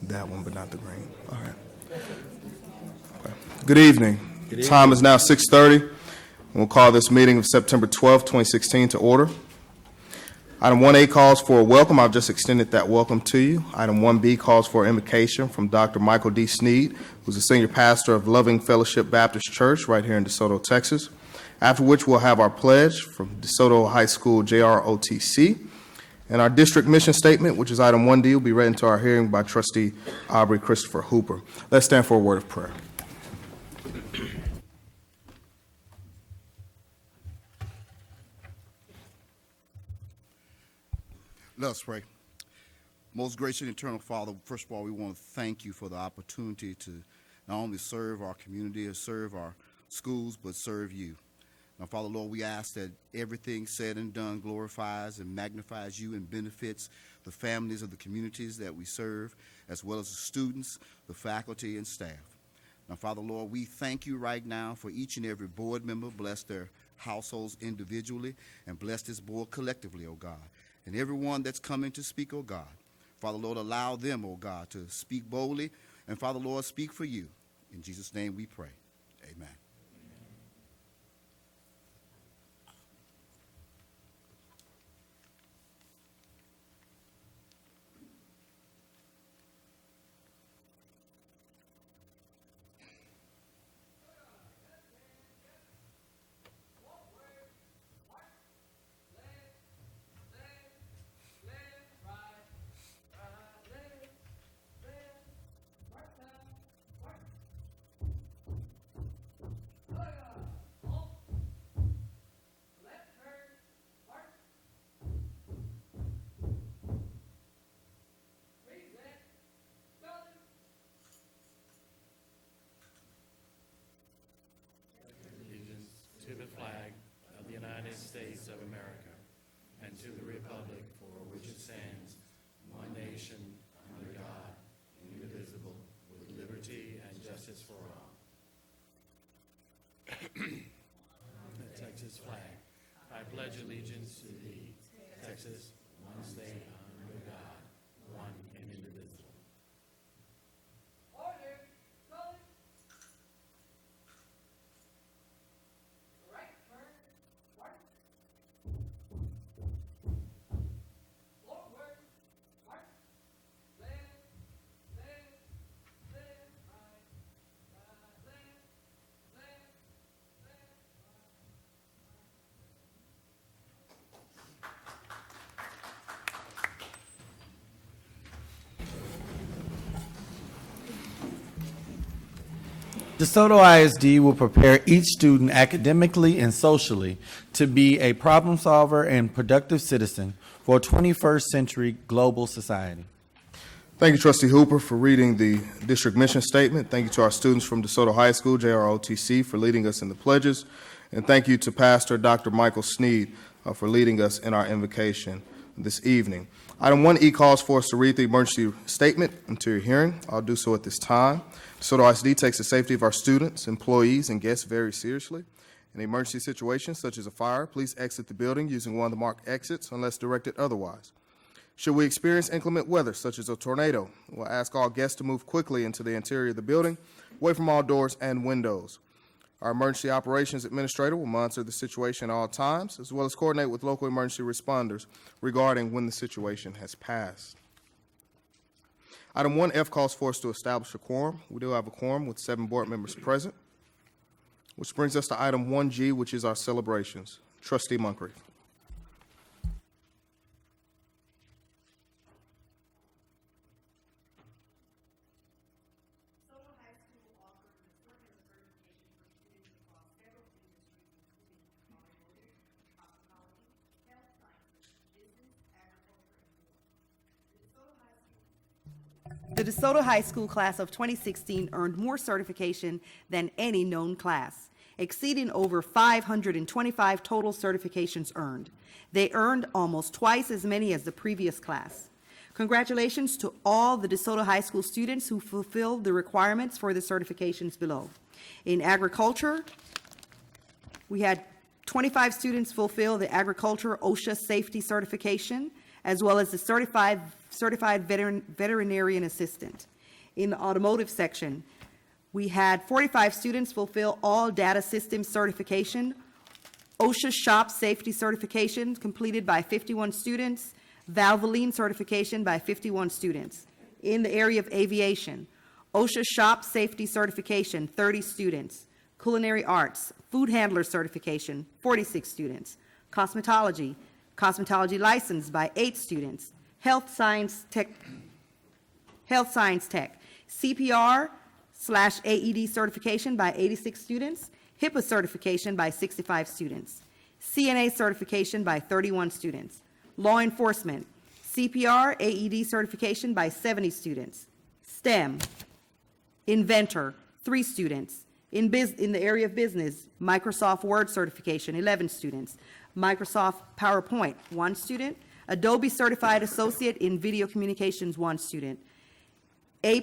That one, but not the green. All right. Okay. Good evening. Time is now 6:30. We'll call this meeting of September 12, 2016 to order. Item 1A calls for a welcome. I've just extended that welcome to you. Item 1B calls for an invocation from Dr. Michael D. Sneed, who's the senior pastor of Loving Fellowship Baptist Church right here in DeSoto, Texas. After which we'll have our pledge from DeSoto High School JROTC. And our district mission statement, which is item 1D, will be read into our hearing by Trustee Aubrey Christopher Hooper. Let's stand for a word of prayer. Let us pray. Most gracious and eternal Father, first of all, we want to thank you for the opportunity to not only serve our community or serve our schools, but serve you. Now, Father, Lord, we ask that everything said and done glorifies and magnifies you and benefits the families of the communities that we serve, as well as the students, the faculty, and staff. Now, Father, Lord, we thank you right now for each and every board member. Bless their households individually and bless this board collectively, oh God. And everyone that's coming to speak, oh God. Father, Lord, allow them, oh God, to speak boldly. And Father, Lord, speak for you. In Jesus' name we pray. Amen. To the flag of the United States of America and to the republic for which it stands, one nation, under God, indivisible, with liberty and justice for all. The Texas flag. I pledge allegiance to thee, Texas, one state, under God, one and indivisible. DeSoto ISD will prepare each student academically and socially to be a problem solver and productive citizen for a 21st century global society. Thank you, Trustee Hooper, for reading the district mission statement. Thank you to our students from DeSoto High School, JROTC, for leading us in the pledges. And thank you to Pastor Dr. Michael Sneed for leading us in our invocation this evening. Item 1E calls for us to read the emergency statement into your hearing. I'll do so at this time. DeSoto ISD takes the safety of our students, employees, and guests very seriously. In emergency situations such as a fire, please exit the building using one of the marked exits unless directed otherwise. Should we experience inclement weather, such as a tornado, we'll ask all guests to move quickly into the interior of the building, away from all doors and windows. Our Emergency Operations Administrator will monitor the situation at all times, as well as coordinate with local emergency responders regarding when the situation has passed. Item 1F calls for us to establish a quorum. We do have a quorum with 7 board members present, which brings us to item 1G, which is our celebrations. Trustee Moncrief. The DeSoto High School class of 2016 earned more certification than any known class, exceeding over 525 total certifications earned. They earned almost twice as many as the previous class. Congratulations to all the DeSoto High School students who fulfilled the requirements for the certifications below. In agriculture, we had 25 students fulfill the agriculture OSHA safety certification, as well as the certified veterinarian assistant. In the automotive section, we had 45 students fulfill all data systems certification, OSHA shop safety certification completed by 51 students, Valvoline certification by 51 students. In the area of aviation, OSHA shop safety certification, 30 students. Culinary arts, food handler certification, 46 students. Cosmetology license by 8 students. Health science tech, CPR/AED certification by 86 students. HIPAA certification by 65 students. CNA certification by 31 students. Law enforcement, CPR, AED certification by 70 students. STEM, inventor, 3 students. In the area of business, Microsoft Word certification, 11 students. Microsoft PowerPoint, 1 student. Adobe Certified Associate in Video Communications, 1 student. A++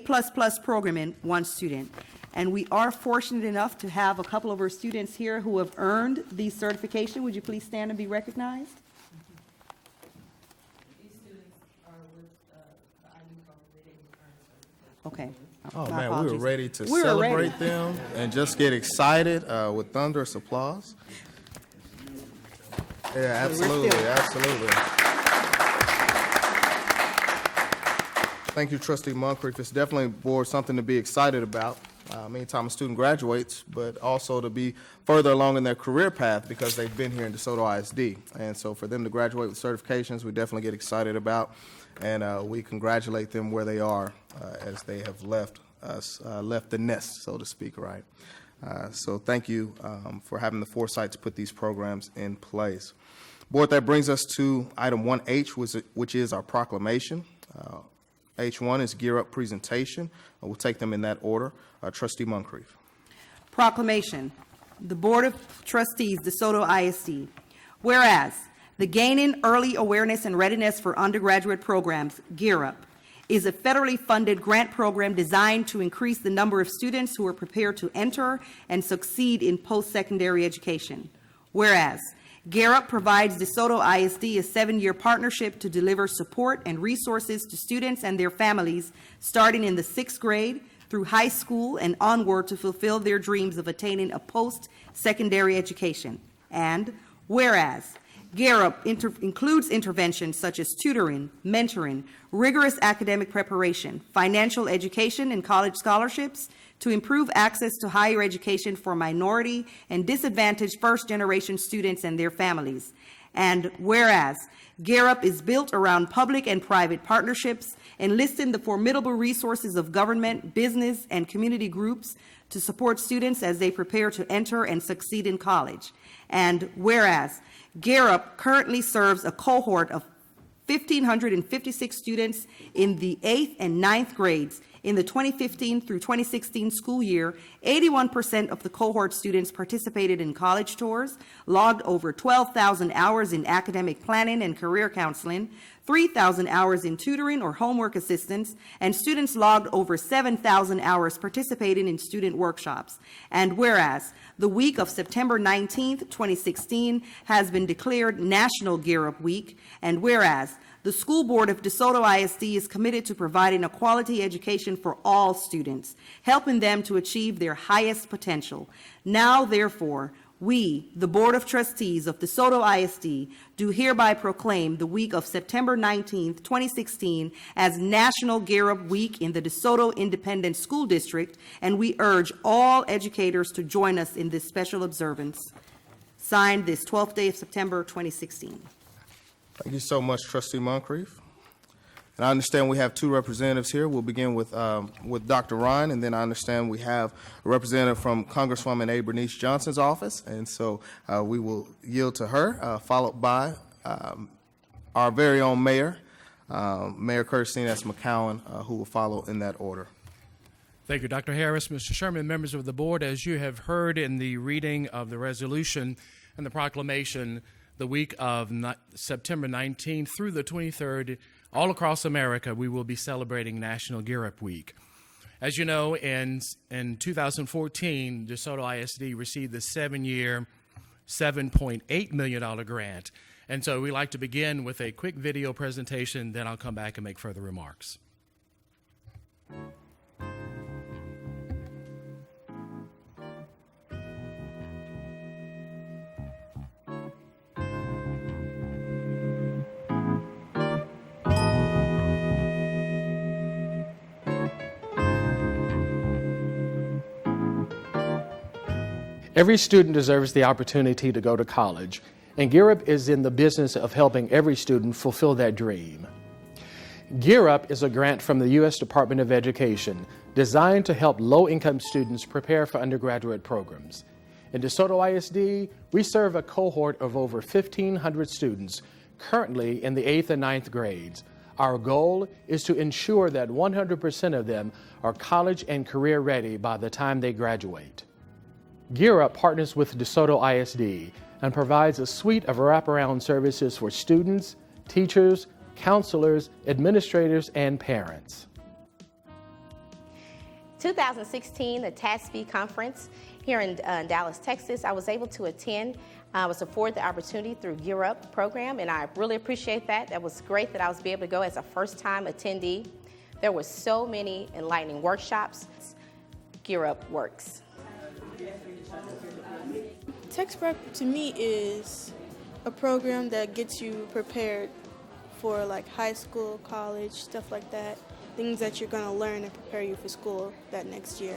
programming, 1 student. And we are fortunate enough to have a couple of our students here who have earned the certification. Would you please stand and be recognized? Okay. Oh, My man, we were apologies. ready to We were celebrate ready. them and just get excited with thunderous applause. Yeah, absolutely, still- absolutely. Thank you, Trustee Moncrief. It's definitely, board, something to be excited about. Anytime a student graduates, but also to be further along in their career path because they've been here in DeSoto ISD. And so for them to graduate with certifications, we definitely get excited about, and we congratulate them where they are as they have left us, left the nest, so to speak, right? So thank you for having the foresight to put these programs in place. Board, that brings us to item 1H, which is our proclamation. H1 is Gear Up presentation. We'll take them in that order. Trustee Moncrief. Proclamation. The Board of Trustees, DeSoto ISD. Whereas, the Gaining Early Awareness and Readiness for Undergraduate Programs, Gear Up, is a federally funded grant program designed to increase the number of students who are prepared to enter and succeed in post-secondary education. Whereas, Gear Up provides DeSoto ISD a 7-year partnership to deliver support and resources to students and their families starting in the 6th grade through high school and onward to fulfill their dreams of attaining a post-secondary education. And whereas, Gear Up includes interventions such as tutoring, mentoring, rigorous academic preparation, financial education, and college scholarships to improve access to higher education for minority and disadvantaged first-generation students and their families. And whereas, Gear Up is built around public and private partnerships, enlisting the formidable resources of government, business, and community groups to support students as they prepare to enter and succeed in college. And whereas, Gear Up currently serves a cohort of 1,556 students in the 8th and 9th grades. In the 2015 through 2016 school year, 81% of the cohort students participated in college tours, logged over 12,000 hours in academic planning and career counseling, 3,000 hours in tutoring or homework assistance, and students logged over 7,000 hours participating in student workshops. And whereas, the week of September 19th, 2016 has been declared National Gear Up Week, and whereas, the school board of DeSoto ISD is committed to providing a quality education for all students, helping them to achieve their highest potential. Now, therefore, we, the Board of Trustees of DeSoto ISD, do hereby proclaim the week of September 19th, 2016 as National Gear Up Week in the DeSoto Independent School District, and we urge all educators to join us in this special observance. Signed this 12th day of September, 2016. Thank you so much, Trustee Moncrief. And I understand we have 2 representatives here. We'll begin with Dr. Ryan, and then I understand we have a representative from Congresswoman A. Bernice Johnson's office, and so we will yield to her, followed by our very own mayor, Mayor Kirstine S. McCowan, who will follow in that order. Thank you, Dr. Harris. Mr. Sherman, members of the board, as you have heard in the reading of the resolution and the proclamation, the week of September 19th through the 23rd all across America, we will be celebrating National Gear Up Week. As you know, in 2014, DeSoto ISD received the 7-year, $7.8 million grant. And so we like to begin with a quick video presentation, then I'll come back and make further remarks. Every student deserves the opportunity to go to college, and Gear Up is in the business of helping every student fulfill that dream. Gear Up is a grant from the U.S. Department of Education designed to help low-income students prepare for undergraduate programs. In DeSoto ISD, we serve a cohort of over 1,500 students currently in the 8th and 9th grades. Our goal is to ensure that 100% of them are college and career ready by the time they graduate. Gear Up partners with DeSoto ISD and provides a suite of wraparound services for students, teachers, counselors, administrators, and parents. 2016, the TASB conference here in Dallas, Texas, I was able to attend. I was afforded the opportunity through Gear Up program, and I really appreciate that. That was great that I was able to go as a first-time attendee. There were so many enlightening workshops. Gear Up works. Text Prep to me is a program that gets you prepared for like high school, college, stuff like that. Things that you're going to learn and prepare you for school that next year.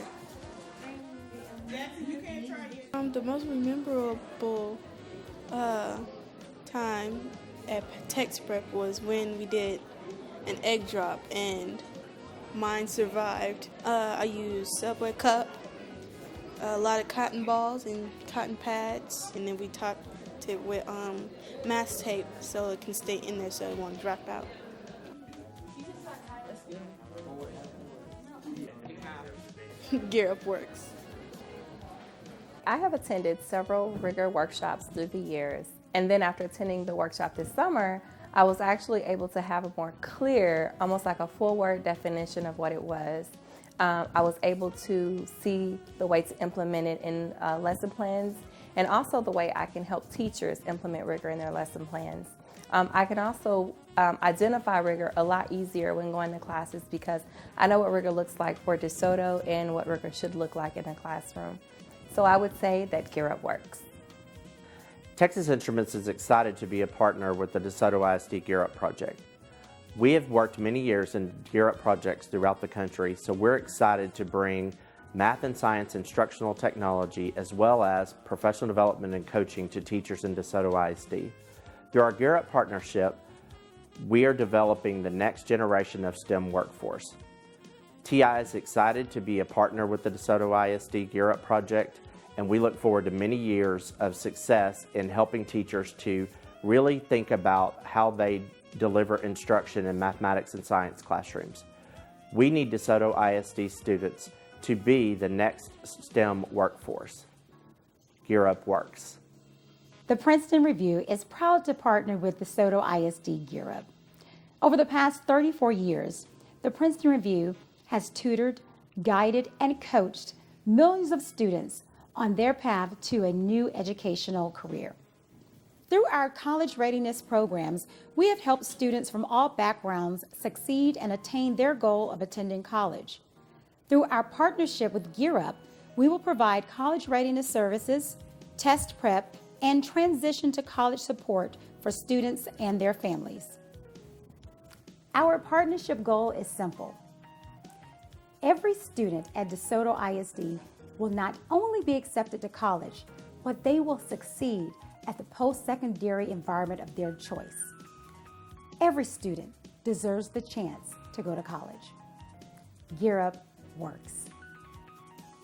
The most memorable time at Text Prep was when we did an egg drop and mine survived. I used Subway cup, a lot of cotton balls and cotton pads, and then we topped it with mask tape so it can stay in there so it won't drop out. Gear Up works. I have attended several rigor workshops through the years, and then after attending the workshop this summer, I was actually able to have a more clear, almost like a full word definition of what it was. I was able to see the way to implement it in lesson plans, and also the way I can help teachers implement rigor in their lesson plans. I can also identify rigor a lot easier when going to classes because I know what rigor looks like for DeSoto and what rigor should look like in a classroom. So I would say that Gear Up works. Texas Instruments is excited to be a partner with the DeSoto ISD Gear Up project. We have worked many years in Gear Up projects throughout the country, so we're excited to bring math and science instructional technology as well as professional development and coaching to teachers in DeSoto ISD. Through our Gear Up partnership, we are developing the next generation of STEM workforce. TI is excited to be a partner with the DeSoto ISD Gear Up project, and we look forward to many years of success in helping teachers to really think about how they deliver instruction in mathematics and science classrooms. We need DeSoto ISD students to be the next STEM workforce. Gear Up works. The Princeton Review is proud to partner with DeSoto ISD Gear Up. Over the past 34 years, the Princeton Review has tutored, guided, and coached millions of students on their path to a new educational career. Through our college readiness programs, we have helped students from all backgrounds succeed and attain their goal of attending college. Through our partnership with Gear Up, we will provide college readiness services, test prep, and transition to college support for students and their families. Our partnership goal is simple. Every student at DeSoto ISD will not only be accepted to college, but they will succeed at the post-secondary environment of their choice. Every student deserves the chance to go to college. Gear Up works.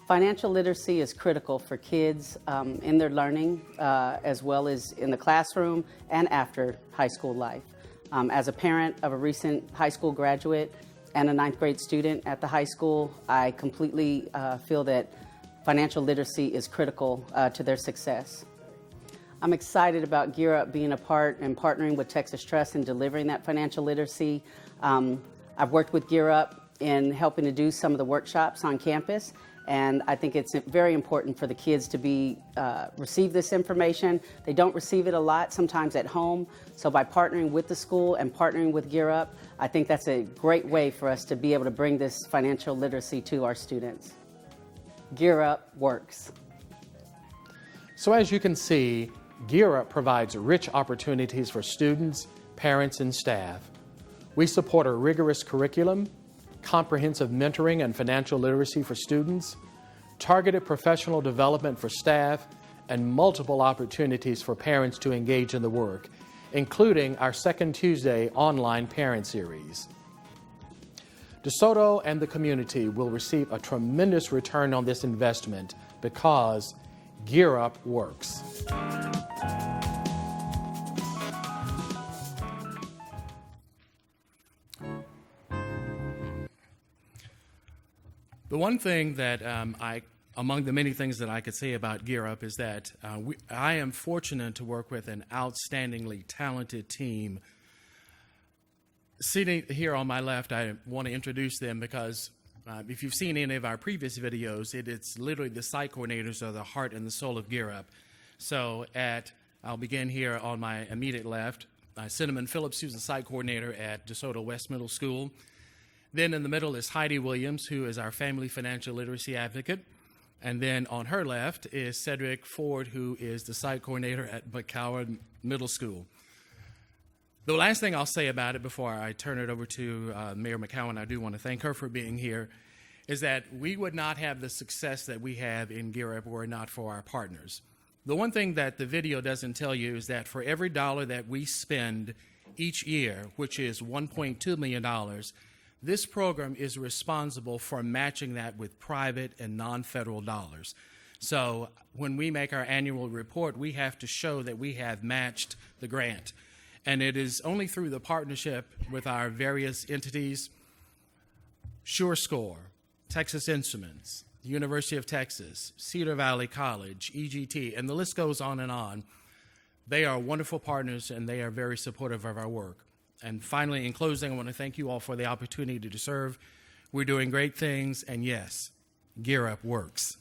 Financial literacy is critical for kids in their learning, as well as in the classroom and after high school life. As a parent of a recent high school graduate and a 9th grade student at the high school, I completely feel that financial literacy is critical to their success. I'm excited about Gear Up being a part and partnering with Texas Trust in delivering that financial literacy. I've worked with Gear Up in helping to do some of the workshops on campus, and I think it's very important for the kids to receive this information. They don't receive it a lot, sometimes at home, so by partnering with the school and partnering with Gear Up, I think that's a great way for us to be able to bring this financial literacy to our students. Gear Up works. So as you can see, Gear Up provides rich opportunities for students, parents, and staff. We support a rigorous curriculum, comprehensive mentoring and financial literacy for students, targeted professional development for staff, and multiple opportunities for parents to engage in the work, including our Second Tuesday online parent series. DeSoto and the community will receive a tremendous return on this investment because Gear Up works. The one thing that among the many things that I could say about Gear Up is that I am fortunate to work with an outstandingly talented team. Sitting here on my left, I want to introduce them because if you've seen any of our previous videos, it's literally the site coordinators are the heart and the soul of Gear Up. So I'll begin here on my immediate left, Cinnamon Phillips, who's the site coordinator at DeSoto West Middle School. Then in the middle is Heidi Williams, who is our family financial literacy advocate. And then on her left is Cedric Ford, who is the site coordinator at McCowan Middle School. The last thing I'll say about it before I turn it over to Mayor McCowan, I do want to thank her for being here, is that we would not have the success that we have in Gear Up were it not for our partners. The one thing that the video doesn't tell you is that for every dollar that we spend each year, which is $1.2 million, this program is responsible for matching that with private and non-federal dollars. So when we make our annual report, we have to show that we have matched the grant. And it is only through the partnership with our various entities, SureScore, Texas Instruments, the University of Texas, Cedar Valley College, EGT, and the list goes on and on. They are wonderful partners and they are very supportive of our work. And finally, in closing, I want to thank you all for the opportunity to serve. We're doing great things, and yes, Gear Up works.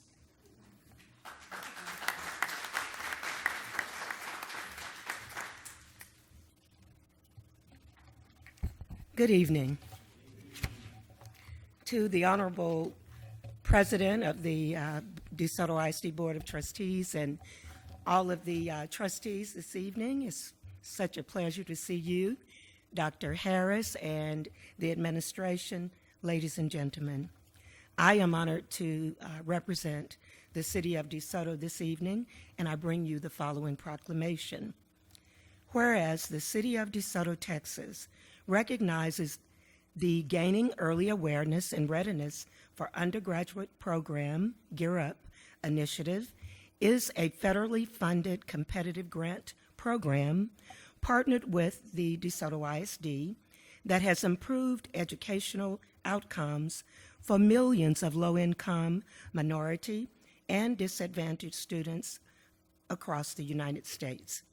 Good evening. To the Honorable President of the DeSoto ISD Board of Trustees and all of the trustees this evening, it's such a pleasure to see you. Dr. Harris and the administration, ladies and gentlemen. I am honored to represent the City of DeSoto this evening, and I bring you the following proclamation. Whereas the City of DeSoto, Texas, recognizes the Gaining Early Awareness and Readiness for Undergraduate Program, Gear Up, initiative is a federally funded competitive grant program partnered with the DeSoto ISD that has improved educational outcomes for millions of low-income, minority, and disadvantaged students across the United States.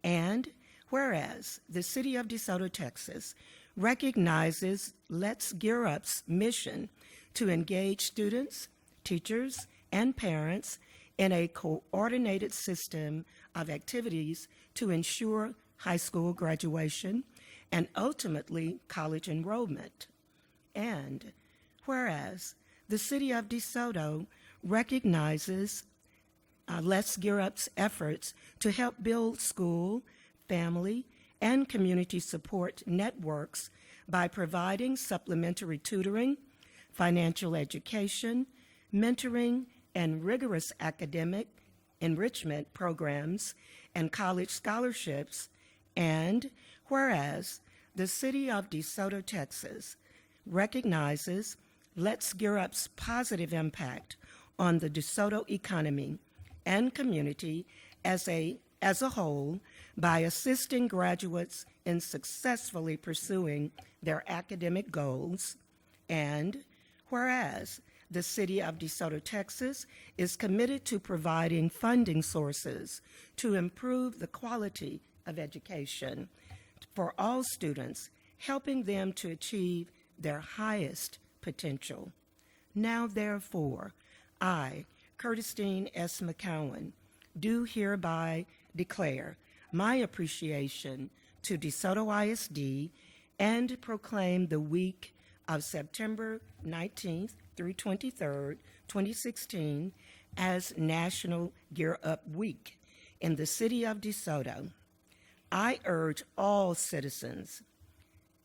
And whereas the City of DeSoto, Texas, recognizes Let's Gear Up's mission to engage students, teachers, and parents in a coordinated system of activities to ensure high school graduation, and ultimately college enrollment. And whereas the City of DeSoto recognizes Let's Gear Up's efforts to help build school, family, and community support networks by providing supplementary tutoring, financial education, mentoring, and rigorous academic enrichment programs and college scholarships. And whereas the City of DeSoto, Texas recognizes Let's Gear Up's positive impact on the DeSoto economy and community as a whole by assisting graduates in successfully pursuing their academic goals. And whereas the City of DeSoto, Texas, is committed to providing funding sources to improve the quality of education for all students, helping them to achieve their highest potential. Now, therefore, I, Curtistine S. McCowan, do hereby declare my appreciation to DeSoto ISD and proclaim the week of September 19th through 23rd, 2016 as National Gear Up Week in the City of DeSoto. I urge all citizens,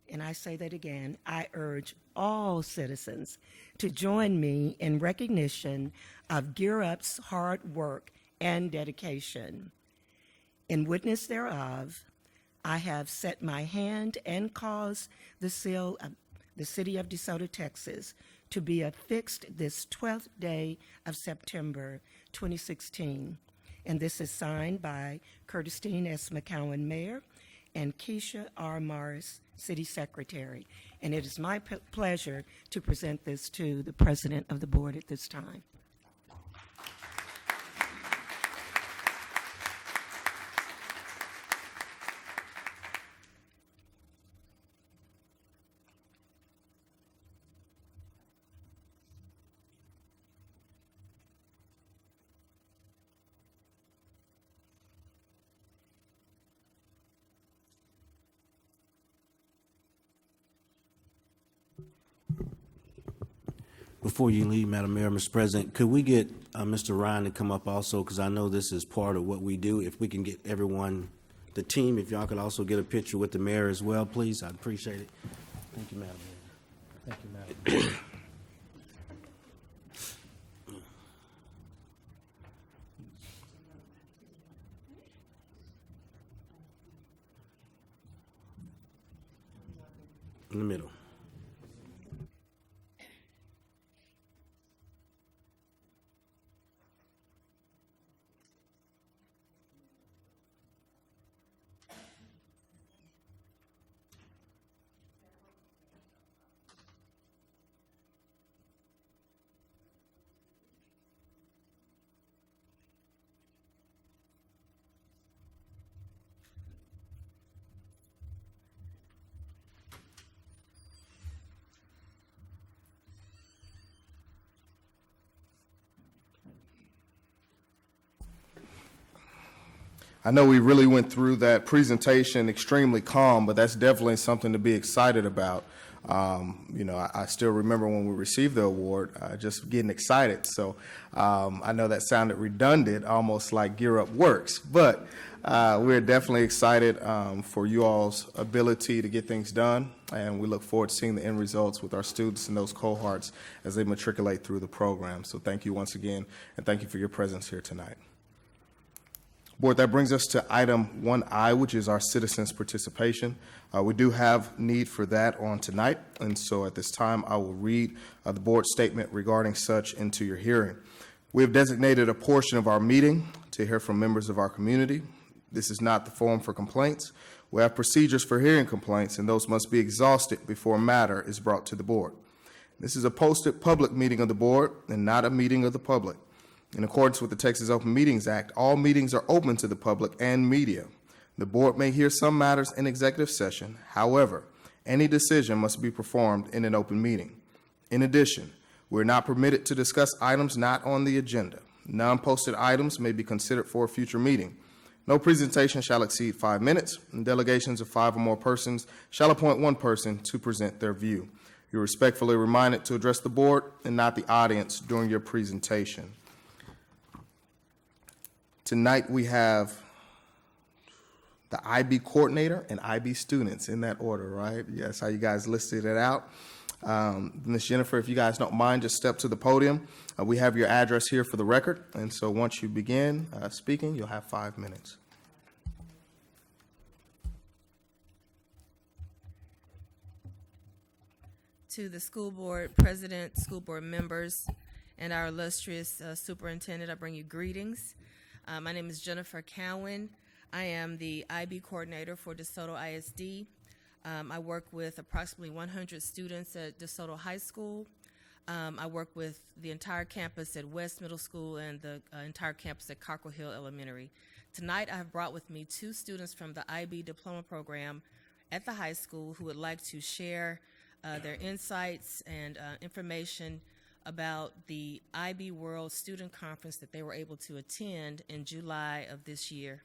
and I say that again, I urge all citizens to join me in recognition of Gear Up's hard work and dedication. In witness thereof, I have set my hand and caused the seal of the City of DeSoto, Texas, to be affixed this 12th day of September 2016. And this is signed by Curtistine S. McCowan, Mayor, and Keisha R. Morris, City Secretary. And it is my pleasure to present this to the President of the Board at this time. Before you leave, Madam Mayor, Mr. President, could we get Mr. Ryan to come up also, because I know this is part of what we do. If we can get everyone, the team, if y'all could also get a picture with the mayor as well, please, I'd appreciate it. Thank you, Madam Mayor. Thank you, Madam. In the middle. I know we really went through that presentation extremely calm, but that's definitely something to be excited about. I still remember when we received the award, just getting excited. So I know that sounded redundant, almost like Gear Up works, but we're definitely excited for you all's ability to get things done, and we look forward to seeing the end results with our students and those cohorts as they matriculate through the program. So thank you once again, and thank you for your presence here tonight. Board, that brings us to item 1I, which is our citizens' participation. We do have need for that on tonight, and so at this time I will read the board statement regarding such into your hearing. We have designated a portion of our meeting to hear from members of our community. This is not the forum for complaints. We have procedures for hearing complaints, and those must be exhausted before a matter is brought to the board. This is a posted public meeting of the board and not a meeting of the public. In accordance with the Texas Open Meetings Act, all meetings are open to the public and media. The board may hear some matters in executive session. However, any decision must be performed in an open meeting. In addition, we are not permitted to discuss items not on the agenda. Non-posted items may be considered for a future meeting. No presentation shall exceed 5 minutes, and delegations of 5 or more persons shall appoint one person to present their view. You're respectfully reminded to address the board and not the audience during your presentation. Tonight we have the IB coordinator and IB students in that order, right? Yes, how you guys listed it out. Ms. Jennifer, if you guys don't mind, just step to the podium. We have your address here for the record, and so once you begin speaking, you'll have 5 minutes. To the school board president, school board members, and our illustrious superintendent, I bring you greetings. My name is Jennifer Cowan. I am the IB coordinator for DeSoto ISD. I work with approximately 100 students at DeSoto High School. I work with the entire campus at West Middle School and the entire campus at Cockrell Hill Elementary. Tonight, I have brought with me 2 students from the IB Diploma Program at the high school who would like to share their insights and information about the IB World Student Conference that they were able to attend in July of this year.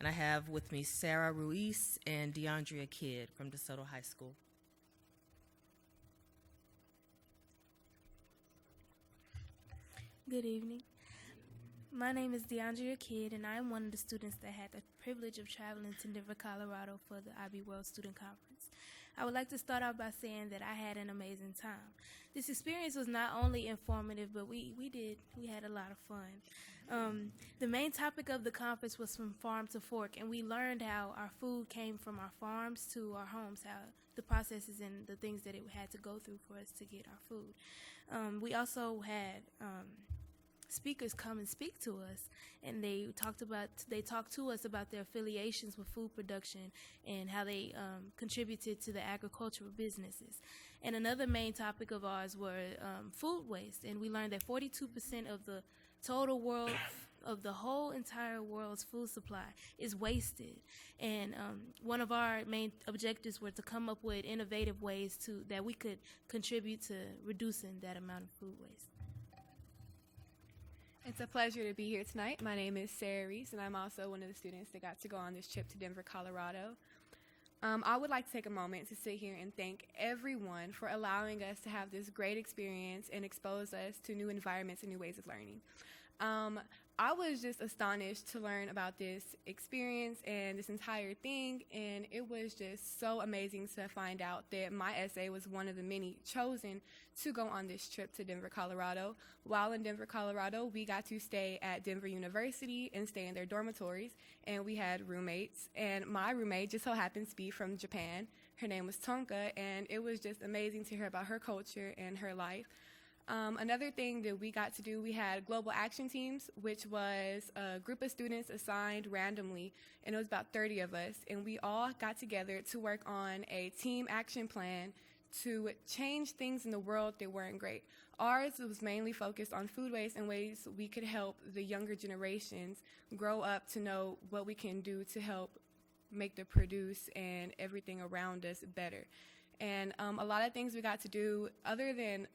And I have with me Sarah Ruiz and DeAndrea Kidd from DeSoto High School. Good evening. My name is DeAndrea Kidd, and I am one of the students that had the privilege of traveling to Denver, Colorado for the IB World Student Conference. I would like to start off by saying that I had an amazing time. This experience was not only informative, but we had a lot of fun. The main topic of the conference was from farm to fork, and we learned how our food came from our farms to our homes, how the processes and the things that it had to go through for us to get our food. We also had speakers come and speak to us, and they talked to us about their affiliations with food production and how they contributed to the agricultural businesses. And another main topic of ours were food waste, and we learned that 42% of the total world of the whole entire world's food supply is wasted. And one of our main objectives were to come up with innovative ways that we could contribute to reducing that amount of food waste. It's a pleasure to be here tonight. My name is Sarah Reese, and I'm also one of the students that got to go on this trip to Denver, Colorado. I would like to take a moment to sit here and thank everyone for allowing us to have this great experience and expose us to new environments and new ways of learning. I was just astonished to learn about this experience and this entire thing, and it was just so amazing to find out that my essay was one of the many chosen to go on this trip to Denver, Colorado. While in Denver, Colorado, we got to stay at Denver University and stay in their dormitories, and we had roommates, and my roommate just so happens to be from Japan. Her name was Tonka, and it was just amazing to hear about her culture and her life. Another thing that we got to do, we had global action teams, which was a group of students assigned randomly, and it was about 30 of us, and we all got together to work on a team action plan to change things in the world that weren't great. Ours was mainly focused on food waste and ways we could help the younger generations grow up to know what we can do to help make the produce and everything around us better. And a lot of things we got to do other than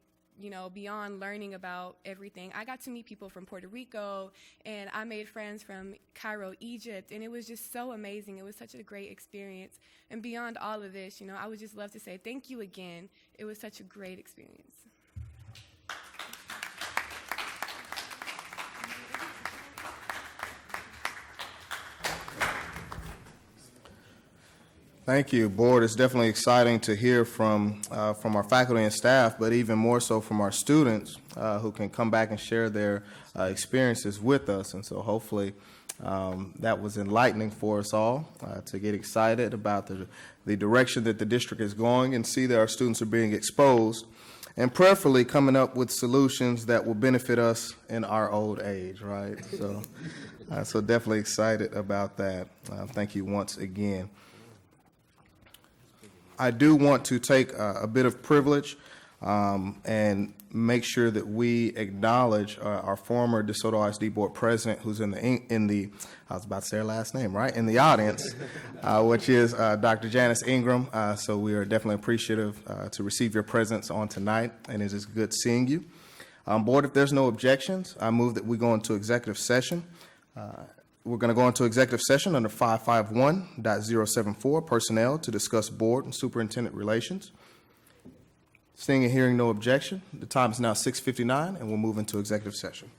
beyond learning about everything. I got to meet people from Puerto Rico, and I made friends from Cairo, Egypt, and it was just so amazing. It was such a great experience. And beyond all of this, I would just love to say thank you again. It was such a great experience. Thank you, Board. It's definitely exciting to hear from our faculty and staff, but even more so from our students who can come back and share their experiences with us. And so hopefully that was enlightening for us all to get excited about the direction that the district is going and see that our students are being exposed and prayerfully coming up with solutions that will benefit us in our old age, right? So definitely excited about that. Thank you once again. I do want to take a bit of privilege and make sure that we acknowledge our former DeSoto ISD Board President, who's in the I was about to say her last name, right, in the audience, which is Dr. Janice Ingram. So we are definitely appreciative to receive your presence on tonight, and it is good seeing you. Board, if there's no objections, I move that we go into executive session. We're going to go into executive session under 551.074, personnel, to discuss board and superintendent relations. Seeing and hearing no objection, the time is now 6:59, and we'll move into executive session.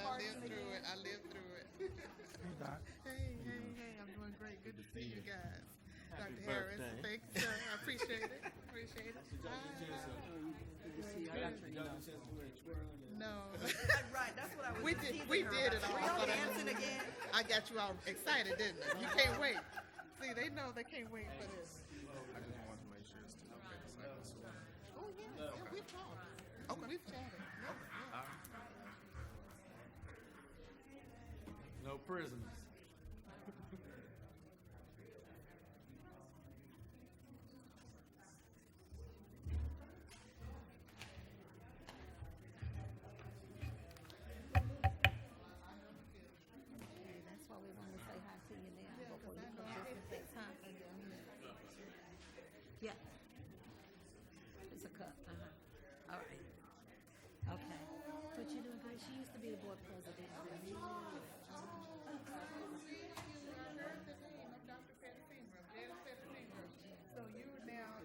I lived through it. I lived through it. Hey, Doc. Hey, I'm doing great. Good to see you guys. Happy Dr. Harris, birthday. thank you, sir. I appreciate it. Appreciate it. No. Right, that's what I was We teasing did her it about. all. We all dancing again. I got you all excited, didn't I? You can't wait. See, they know they can't wait for this. I just wanted to make sure it's still okay to cycle. So, Oh, yeah, we've talked. Okay. We've chatted. Yeah. No prisoners. That's why we want to say hi to you now before you come disinfect time for you. Yeah. It's a cup. All right. Okay. But you're doing good. She used to be the board president. So you now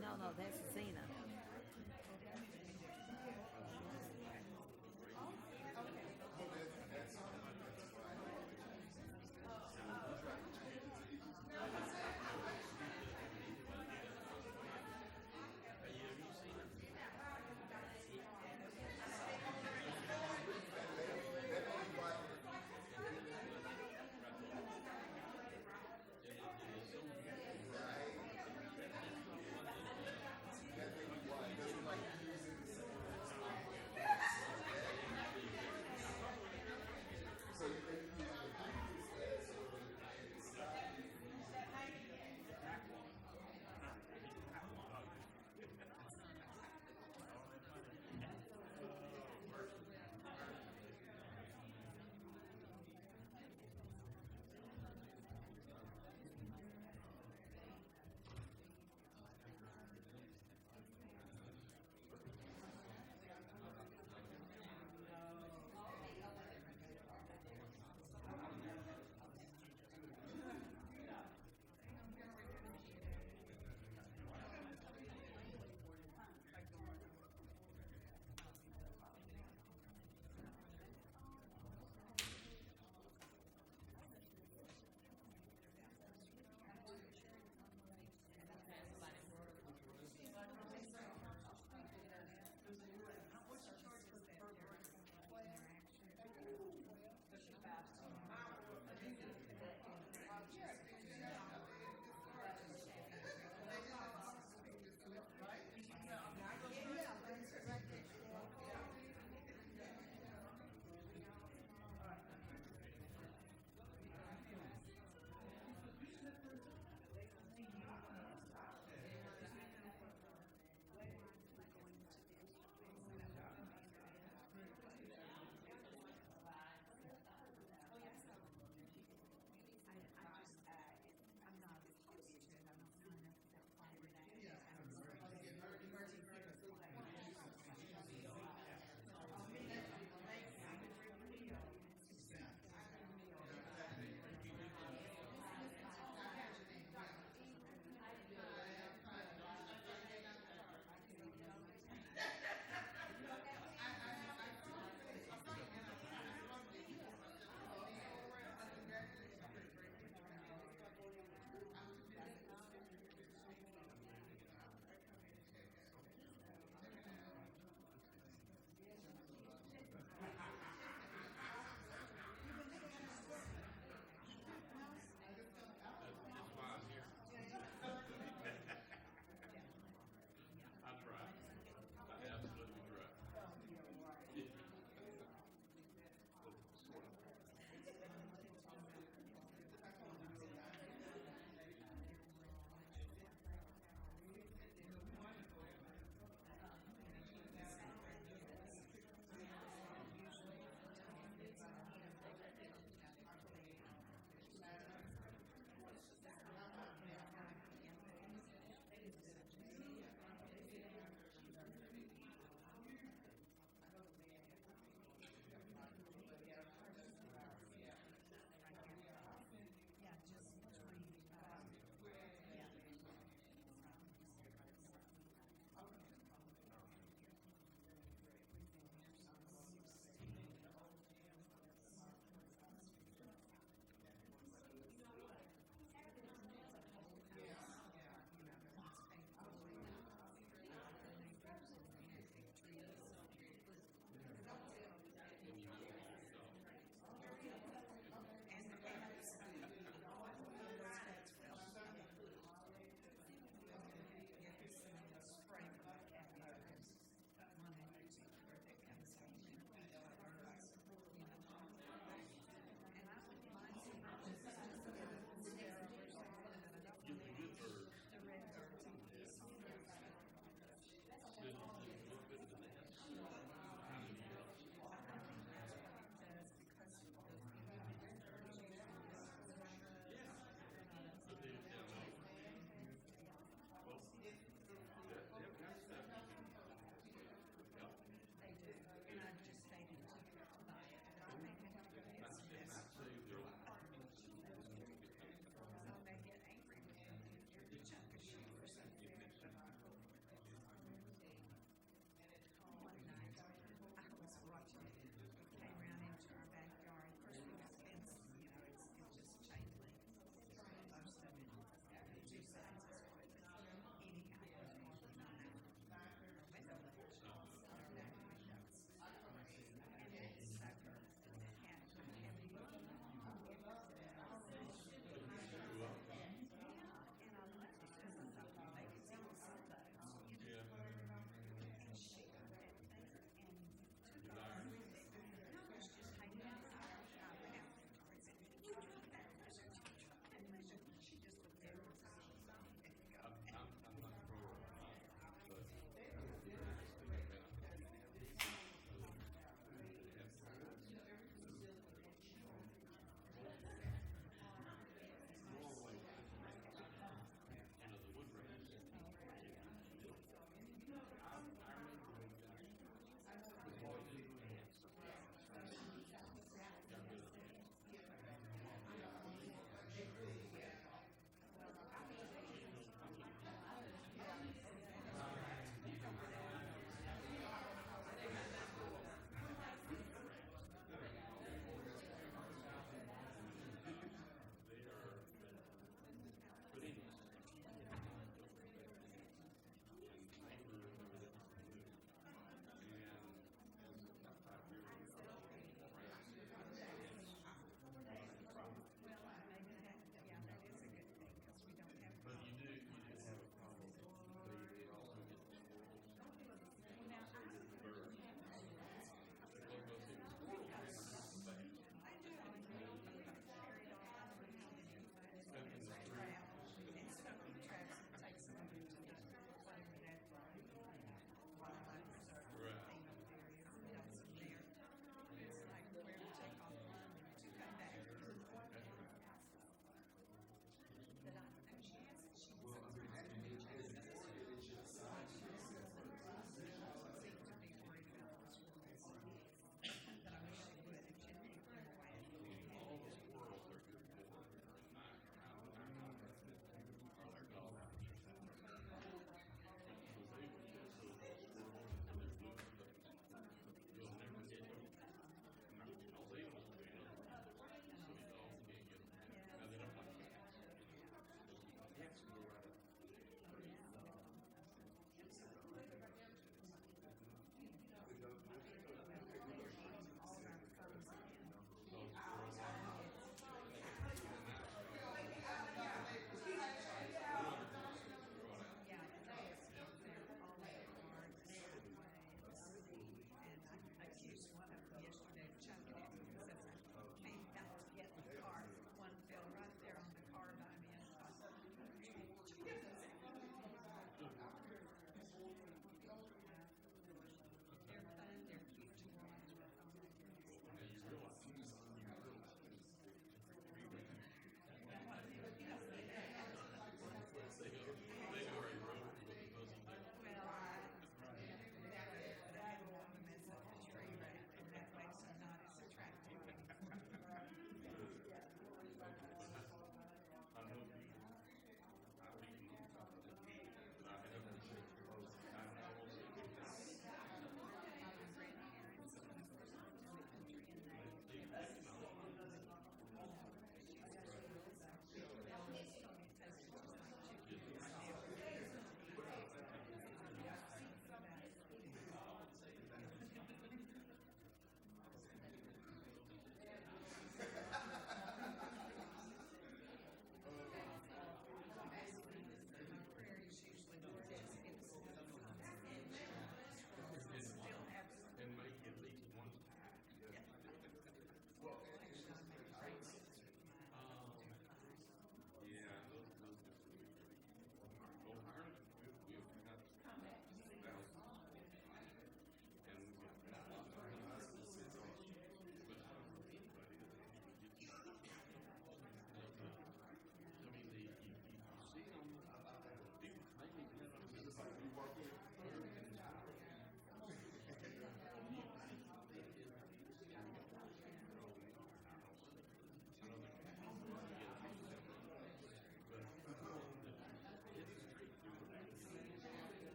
No, that's Zena.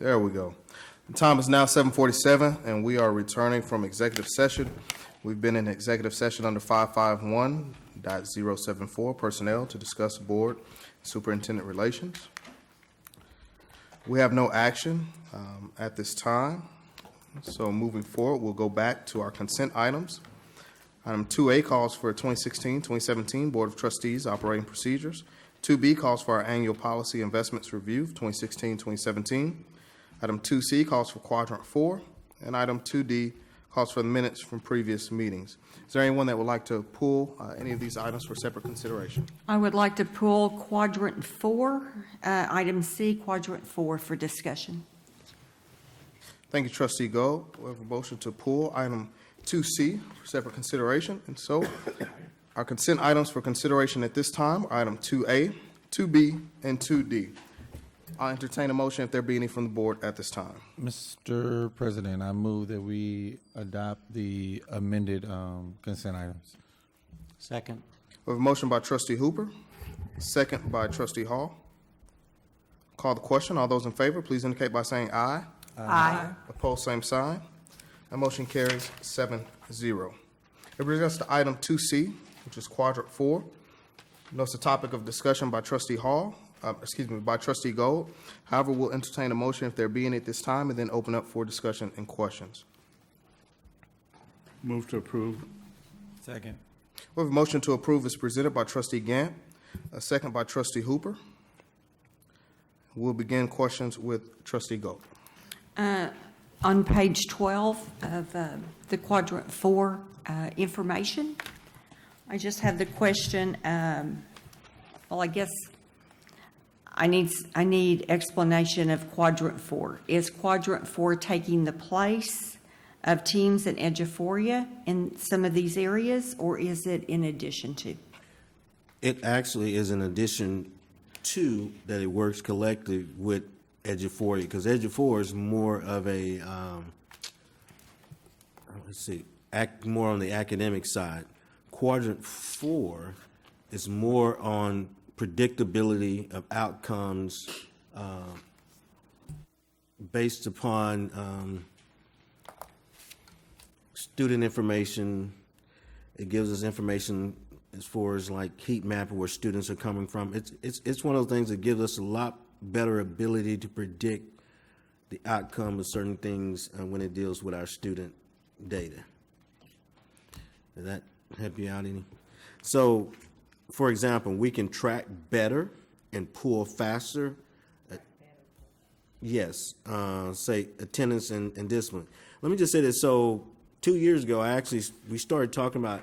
There we go. The time is now 7:47, and we are returning from executive session. We've been in executive session under 551.074, personnel, to discuss board superintendent relations. We have no action at this time, so moving forward, we'll go back to our consent items. Item 2A calls for 2016-2017 Board of Trustees operating procedures. 2B calls for our annual policy investments review of 2016-2017. Item 2C calls for quadrant 4, and item 2D calls for the minutes from previous meetings. Is there anyone that would like to pull any of these items for separate consideration? I would like to pull quadrant 4, item C, quadrant 4 for discussion. Thank you, Trustee Gold. We have a motion to pull item 2C for separate consideration. And so our consent items for consideration at this time are item 2A, 2B, and 2D. I'll entertain a motion if there be any from the board at this time. Mr. President, I move that we adopt the amended consent items. Second. We have a motion by Trustee Hooper, second by Trustee Hall. Call the question. All those in favor, please indicate by saying aye. Aye. Opposed, same sign. That motion carries 7-0. It brings us to item 2C, which is quadrant 4. It's a topic of discussion by Trustee Hall. By Trustee Gold. However, we'll entertain a motion if there be any at this time, and then open up for discussion and questions. Move to approve. Second. We have a motion to approve is presented by Trustee Gant, a second by Trustee Hooper. We'll begin questions with Trustee Gold. On page 12 of the quadrant 4 information, I just have the question, well, I guess I need explanation of quadrant 4. Is quadrant 4 taking the place of teams and eduphoria in some of these areas, or is it in addition to? It actually is in addition to that. It works collectively with eduphoria, because eduphoria is more of a more on the academic side. Quadrant 4 is more on predictability of outcomes based upon student information. It gives us information as far as like heat map of where students are coming from. It's one of those things that gives us a lot better ability to predict the outcome of certain things when it deals with our student data. Did that help you out any? So, for example, we can track better and pull faster. Yes, say attendance and discipline. Let me just say this. So 2 years ago, we started talking about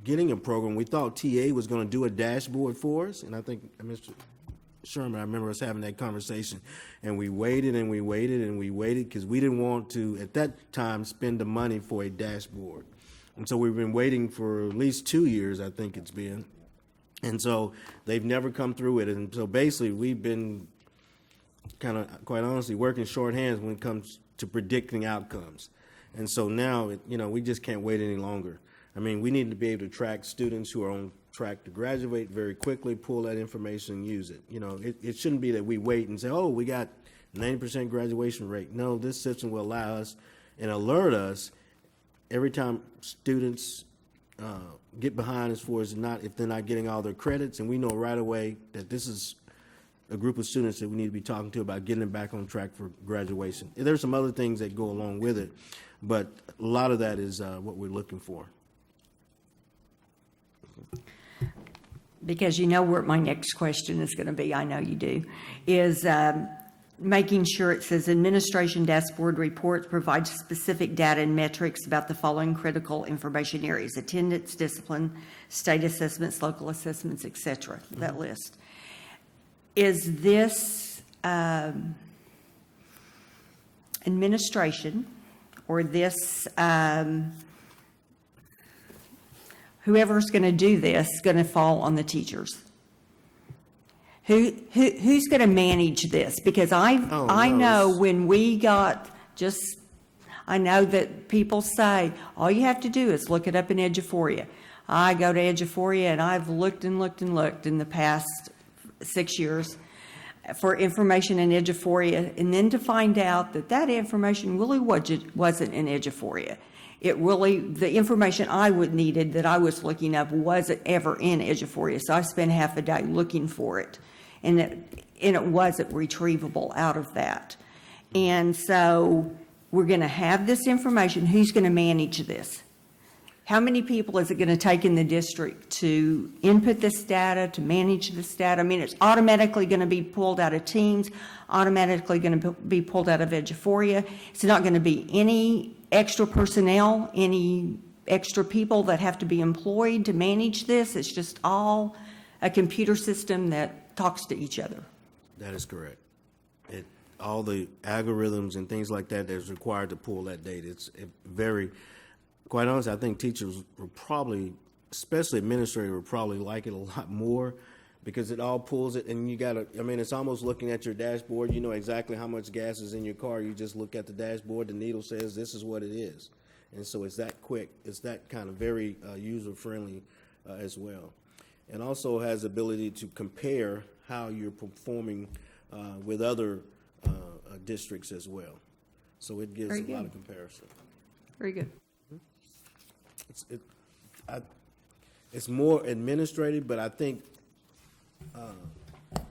getting a program. We thought TA was going to do a dashboard for us, and I think Mr. Sherman, I remember us having that conversation, and we waited and we waited and we waited because we didn't want to, at that time, spend the money for a dashboard. And so we've been waiting for at least 2 years, I think it's been. And so they've never come through with it. And so basically we've been kind of, quite honestly, working short hands when it comes to predicting outcomes. And so now, we just can't wait any longer. I mean, we need to be able to track students who are on track to graduate very quickly, pull that information and use it. It shouldn't be that we wait and say, oh, we got 90% graduation rate. No, this system will allow us and alert us every time students get behind as far as if they're not getting all their credits, and we know right away that this is a group of students that we need to be talking to about getting them back on track for graduation. There's some other things that go along with it, but a lot of that is what we're looking for. Because you know where my next question is going to be, I know you do, is making sure it says administration dashboard reports provide specific data and metrics about the following critical information areas: attendance, discipline, state assessments, local assessments, etc. That list. Is this administration or this whoever's going to do this going to fall on the teachers? Who's going to manage this? Because I know when we got I know that people say, all you have to do is look it up in Eduphoria. I go to Eduphoria and I've looked and looked and looked in the past 6 years for information in Eduphoria, and then to find out that that information really wasn't in Eduphoria. It really, the information I would needed that I was looking up wasn't ever in Eduphoria, so I spent half a day looking for it, and it wasn't retrievable out of that. And so we're going to have this information. Who's going to manage this? How many people is it going to take in the district to input this data, to manage this data? I mean, it's automatically going to be pulled out of Teams, automatically going to be pulled out of Eduphoria. It's not going to be any extra personnel, any extra people that have to be employed to manage this. It's just all a computer system that talks to each other. That is correct. All the algorithms and things like that is required to pull that data. Quite honestly, I think teachers will probably, especially administrators, will probably like it a lot more because it all pulls it, and it's almost looking at your dashboard. You know exactly how much gas is in your car. You just look at the dashboard, the needle says this is what it is. And so it's that quick. It's that kind of very user-friendly as well. And also has the ability to compare how you're performing with other districts as well. So it gives a lot of comparison. Very good. It's more administrative, but I think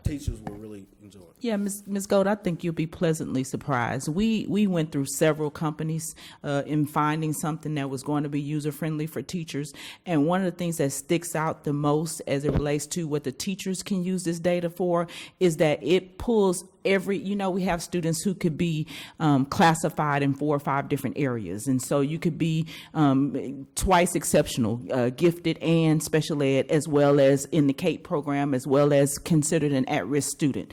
teachers will really enjoy it. Yeah, Ms. Gold, I think you'll be pleasantly surprised. We went through several companies in finding something that was going to be user-friendly for teachers. And one of the things that sticks out the most as it relates to what the teachers can use this data for is that it pulls we have students who could be classified in 4 or 5 different areas. And so you could be twice exceptional, gifted and special ed, as well as in the CAPE program, as well as considered an at-risk student.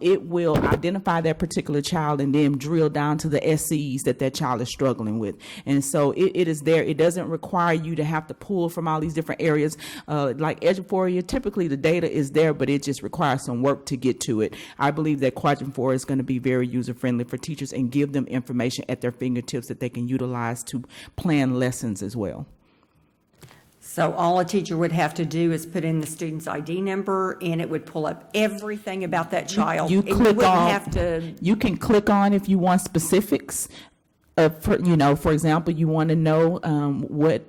It will identify that particular child and then drill down to the SEs that child is struggling with. And so it is there. It doesn't require you to have to pull from all these different areas. Like Eduphoria, typically the data is there, but it just requires some work to get to it. I believe that Quadrant 4 is going to be very user-friendly for teachers and give them information at their fingertips that they can utilize to plan lessons as well. So all a teacher would have to do is put in the student's ID number, and it would pull up everything about that child. You can click on if you want specifics. For example, you want to know what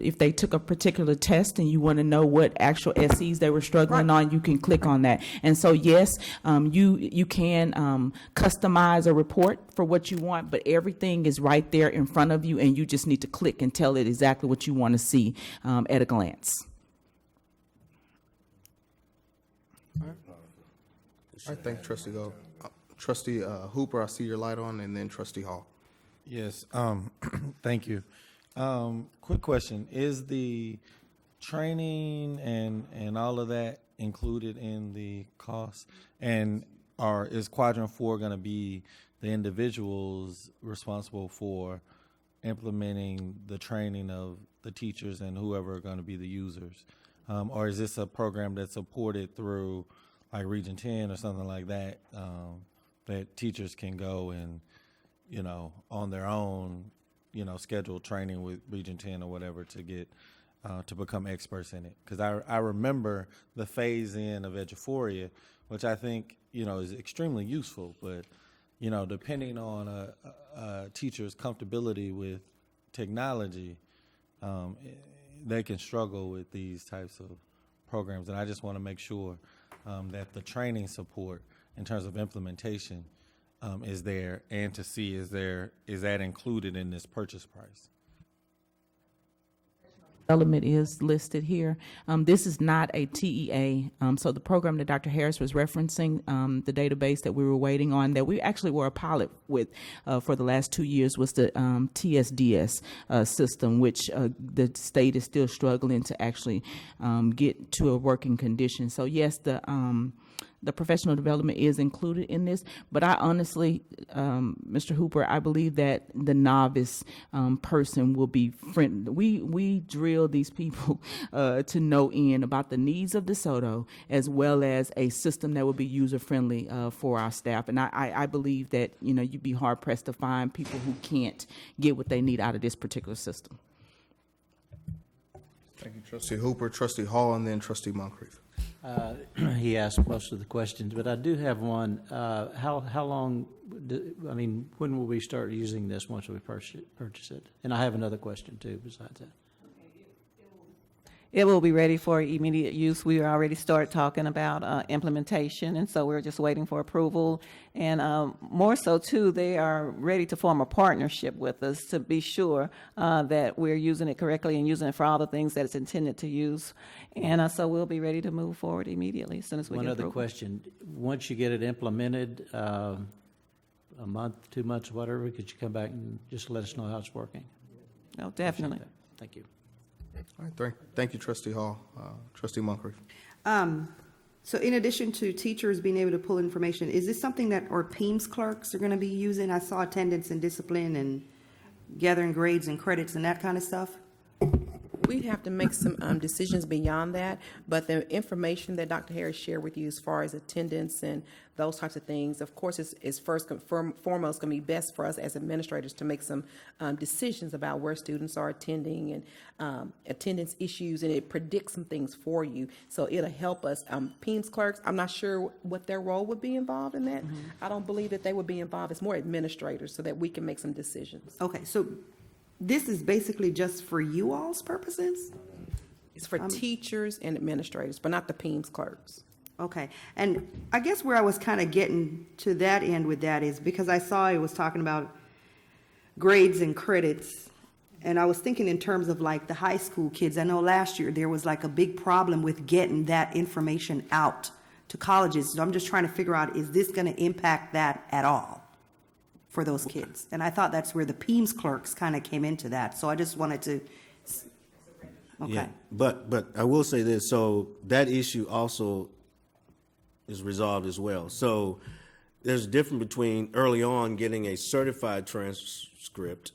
if they took a particular test and you want to know what actual SEs they were struggling on, you can click on that. And so, yes, you can customize a report for what you want, but everything is right there in front of you, and you just need to click and tell it exactly what you want to see at a glance. All right, thank you, Trustee Gold. Trustee Hooper, I see your light on, and then Trustee Hall. Yes, thank you. Quick question. Is the training and all of that included in the cost? Or is Quadrant 4 going to be the individuals responsible for implementing the training of the teachers and whoever are going to be the users? Or is this a program that's supported through like Region 10 or something like that, that teachers can go and on their own, schedule training with Region 10 or whatever to get, to become experts in it? Because I remember the phase-in of Eduphoria, which I think, is extremely useful, but, depending on a teacher's comfortability with technology, they can struggle with these types of programs. And I just want to make sure that the training support in terms of implementation is there, and to see is that included in this purchase price? Development is listed here. This is not a TEA. So the program that Dr. Harris was referencing, the database that we were waiting on, that we actually were a pilot with for the last 2 years, was the TSDS system, which the state is still struggling to actually get to a working condition. So yes, the professional development is included in this, but I honestly, Mr. Hooper, I believe that the novice person will be friendly. We drill these people to no end about the needs of DeSoto, as well as a system that will be user-friendly for our staff. And I believe that, you'd be hard-pressed to find people who can't get what they need out of this particular system. Thank you, Trustee Hooper, Trustee Hall, and then Trustee Moncrief. He asked most of the questions, but I do have one. How long, when will we start using this once we purchase it? And I have another question too besides that. It will be ready for immediate use. We already started talking about implementation, and so we're just waiting for approval. And more so, too, they are ready to form a partnership with us to be sure that we're using it correctly and using it for all the things that it's intended to use. And so we'll be ready to move forward immediately as soon as we One get other approval. question. Once you get it implemented, a month, 2 months, whatever, could you come back and just let us know how it's working? Oh, definitely. Thank you. All right, thank you, Trustee Hall. Trustee Moncrief. So in addition to teachers being able to pull information, is this something that our PEMS clerks are going to be using? I saw attendance and discipline and gathering grades and credits and that kind of stuff. We'd have to make some decisions beyond that, but the information that Dr. Harris shared with you as far as attendance and those types of things, of course, is first and foremost going to be best for us as administrators to make some decisions about where students are attending and attendance issues, and it predicts some things for you. So it'll help us. PEMS clerks, I'm not sure what their role would be involved in that. I don't believe that they would be involved. It's more administrators so that we can make some decisions. Okay, so this is basically just for you all's purposes? It's for teachers and administrators, but not the PEMS clerks. Okay, and I guess where I was kind of getting to that end with that is because I saw it was talking about grades and credits, and I was thinking in terms of like the high school kids. I know last year there was like a big problem with getting that information out to colleges. So I'm just trying to figure out, is this going to impact that at all for those kids? And I thought that's where the PEMS clerks kind of came into that. So I just wanted to, okay. Yeah, but I will say this, so that issue also is resolved as well. So there's a difference between early on getting a certified transcript,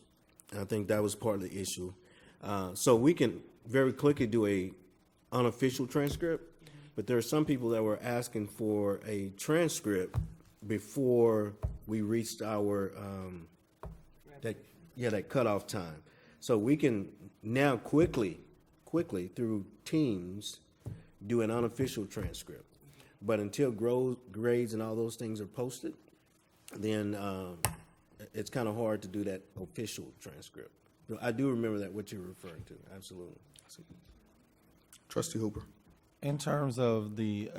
and I think that was part of the issue. So we can very quickly do a unofficial transcript, but there are some people that were asking for a transcript before we reached our that cutoff time. So we can now quickly through Teams do an unofficial transcript. But until grades and all those things are posted, then it's kind of hard to do that official transcript. I do remember that, what you're referring to, absolutely. Trustee Hooper. In terms of the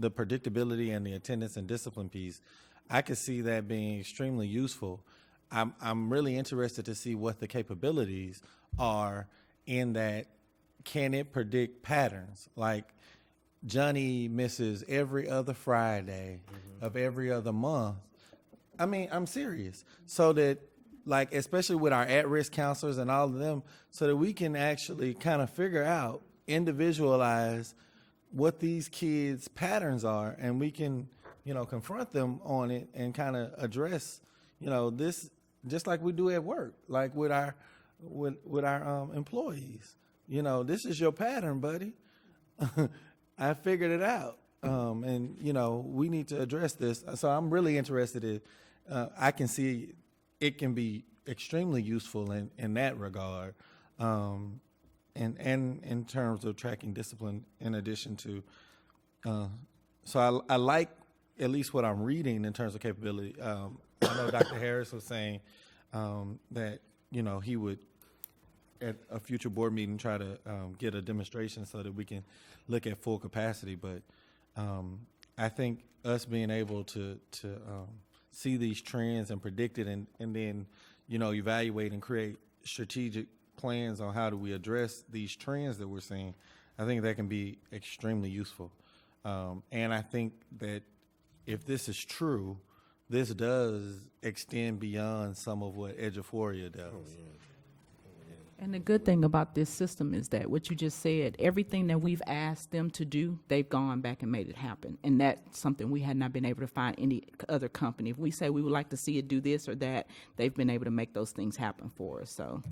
predictability and the attendance and discipline piece, I could see that being extremely useful. I'm really interested to see what the capabilities are in that. Can it predict patterns? Like Johnny misses every other Friday of every other month. I mean, I'm serious. So that, like, especially with our at-risk counselors and all of them, so that we can actually kind of figure out, individualize what these kids' patterns are, and we can, confront them on it and kind of address, this, just like we do at work, like with our employees. This is your pattern, buddy. I figured it out. And, we need to address this. So I'm really interested in, I can see it can be extremely useful in that regard. And in terms of tracking discipline in addition to, so I like at least what I'm reading in terms of capability. I know Dr. Harris was saying that, he would, at a future board meeting, try to get a demonstration so that we can look at full capacity. But I think us being able to see these trends and predict it and then, evaluate and create strategic plans on how do we address these trends that we're seeing, I think that can be extremely useful. And I think that if this is true, this does extend beyond some of what Eduphoria does. Oh, yeah. And the good thing about this system is that what you just said, everything that we've asked them to do, they've gone back and made it happen. And that's something we had not been able to find any other company. If we say we would like to see it do this or that, they've been able to make those things happen for us. So,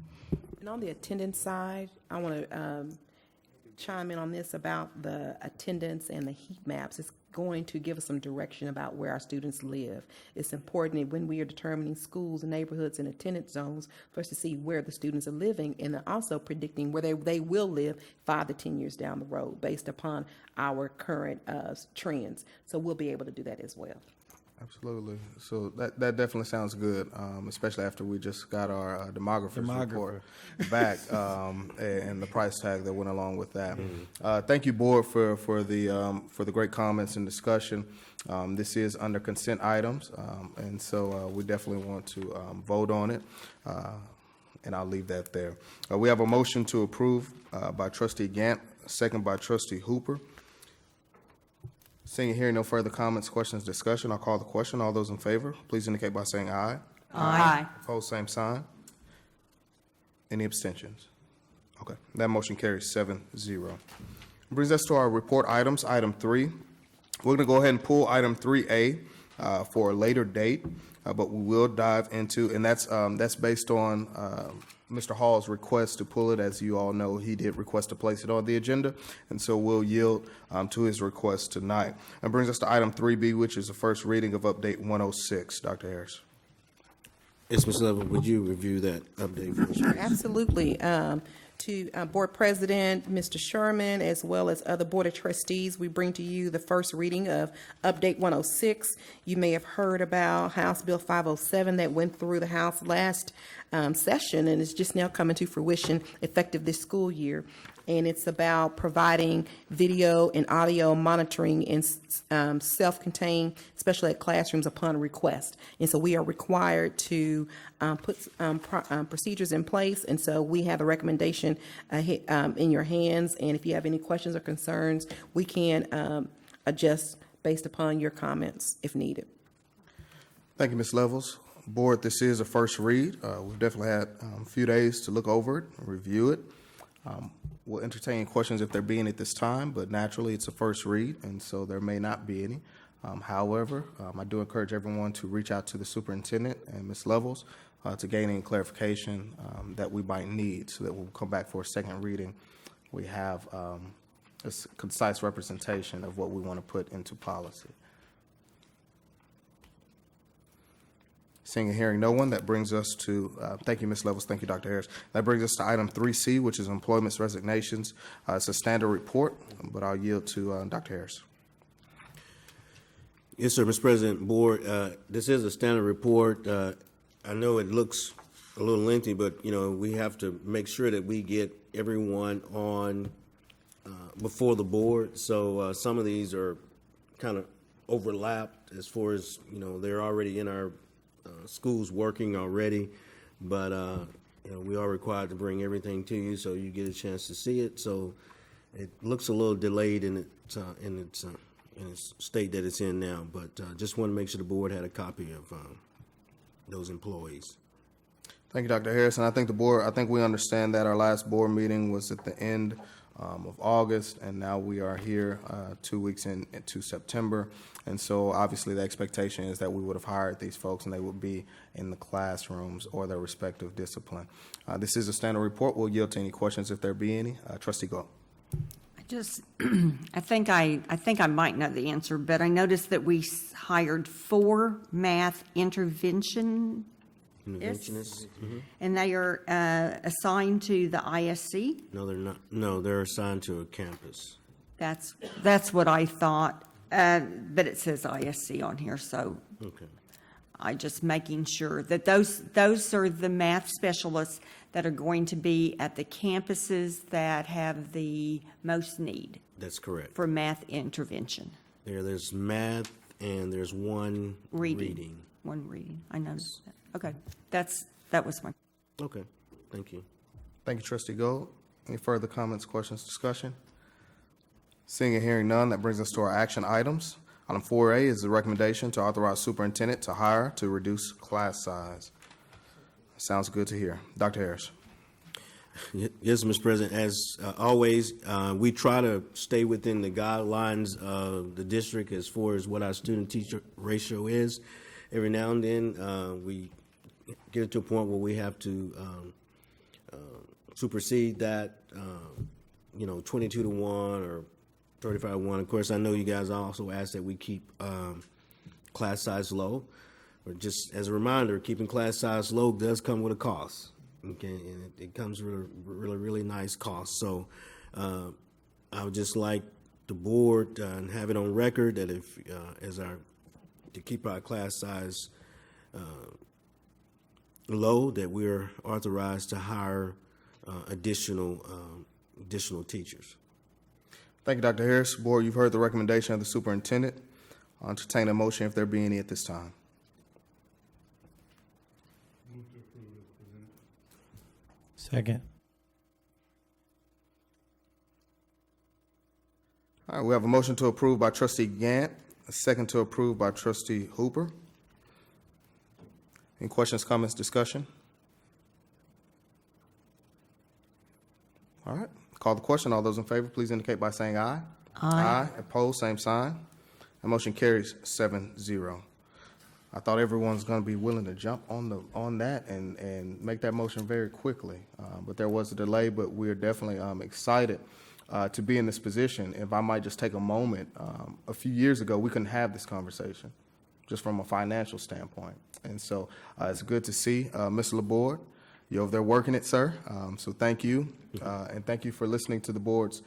And on the attendance side, I want to chime in on this about the attendance and the heat maps. It's going to give us some direction about where our students live. It's important that when we are determining schools and neighborhoods and attendance zones for us to see where the students are living, and also predicting where they will live 5 to 10 years down the road based upon our current trends. So we'll be able to do that as well. Absolutely. So that definitely sounds good, especially after we just got our demographers report back and the price tag that went along with that. Thank you, board, for the great comments and discussion. This is under consent items, and so we definitely want to vote on it. And I'll leave that there. We have a motion to approve by Trustee Gant, second by Trustee Hooper. Seeing and hearing no further comments, questions, discussion, I'll call the question. All those in favor, please indicate by saying aye. Aye. Opposed, same sign. Any abstentions? Okay, that motion carries 7-0. Brings us to our report items. Item 3. We're going to go ahead and pull item 3A for a later date, but we will dive into, and that's based on Mr. Hall's request to pull it. As you all know, he did request to place it on the agenda, and so we'll yield to his request tonight. That brings us to item 3B, which is the first reading of Update 106. Dr. Harris. Yes, Ms. Level, would you review that update for us? Sure, absolutely. To Board President, Mr. Sherman, as well as other Board of Trustees, we bring to you the first reading of Update 106. You may have heard about House Bill 507 that went through the House last session and is just now coming to fruition effective this school year. And it's about providing video and audio monitoring in self-contained special ed classrooms upon request. And so we are required to put procedures in place. And so we have a recommendation in your hands. And if you have any questions or concerns, we can adjust based upon your comments if needed. Thank you, Ms. Levels. Board, this is a first read. We've definitely had a few days to look over it, review it. We'll entertain questions if there be any at this time, but naturally it's a first read, and so there may not be any. However, I do encourage everyone to reach out to the superintendent and Ms. Levels to gain any clarification that we might need, so that we'll come back for a second reading. We have a concise representation of what we want to put into policy. Seeing and hearing no one, that brings us to, thank you, Ms. Levels, thank you, Dr. Harris. That brings us to item 3C, which is employments, resignations. It's a standard report, but I'll yield to Dr. Harris. Yes, sir, Mr. President, Board, this is a standard report. I know it looks a little lengthy, but, we have to make sure that we get everyone on before the board. So some of these are kind of overlapped as far as, they're already in our schools working already, but we are required to bring everything to you so you get a chance to see it. So it looks a little delayed in its state that it's in now, but just want to make sure the board had a copy of those employees. Thank you, Dr. Harris. And I think we understand that our last board meeting was at the end of August, and now we are here 2 weeks into September. And so obviously the expectation is that we would have hired these folks and they would be in the classrooms or their respective discipline. This is a standard report. We'll yield to any questions if there be any. Trustee Gold. I think I might know the answer, but I noticed that we hired 4 math interventionists, and they are assigned to the ISC. No, they're not. No, they're assigned to a campus. That's what I thought, but it says ISC on here, so okay. I just making sure that those are the math specialists that are going to be at the campuses that have the most need. That's correct. For math intervention. There's math and there's one reading. One reading. I noticed that. Okay, that was my. Okay, thank you. Thank you, Trustee Gold. Any further comments, questions, discussion? Seeing and hearing none, that brings us to our action items. Item 4A is the recommendation to authorize superintendent to hire to reduce class size. Sounds good to hear. Dr. Harris. Yes, Mr. President. As always, we try to stay within the guidelines of the district as far as what our student-teacher ratio is. Every now and then, we get to a point where we have to supersede that 22 to 1 or 35 to 1. Of course, I know you guys also ask that we keep class size low. But just as a reminder, keeping class size low does come with a cost. Okay, and it comes with a really nice cost. So I would just like the board and have it on record that if to keep our class size low, that we're authorized to hire additional teachers. Thank you, Dr. Harris. Board, you've heard the recommendation of the superintendent. I'll entertain a motion if there be any at this time. Second. All right, we have a motion to approve by Trustee Gant, a second to approve by Trustee Hooper. Any questions, comments, discussion? All right, call the question. All those in favor, please indicate by saying aye. Aye. Opposed, same sign. The motion carries 7-0. I thought everyone's going to be willing to jump on that and make that motion very quickly, but there was a delay. But we're definitely excited to be in this position. If I might just take a moment, a few years ago we couldn't have this conversation, just from a financial standpoint, and so it's good to see Mr. Laborde. You're over there working it, sir. So thank you, and thank you for listening to the board's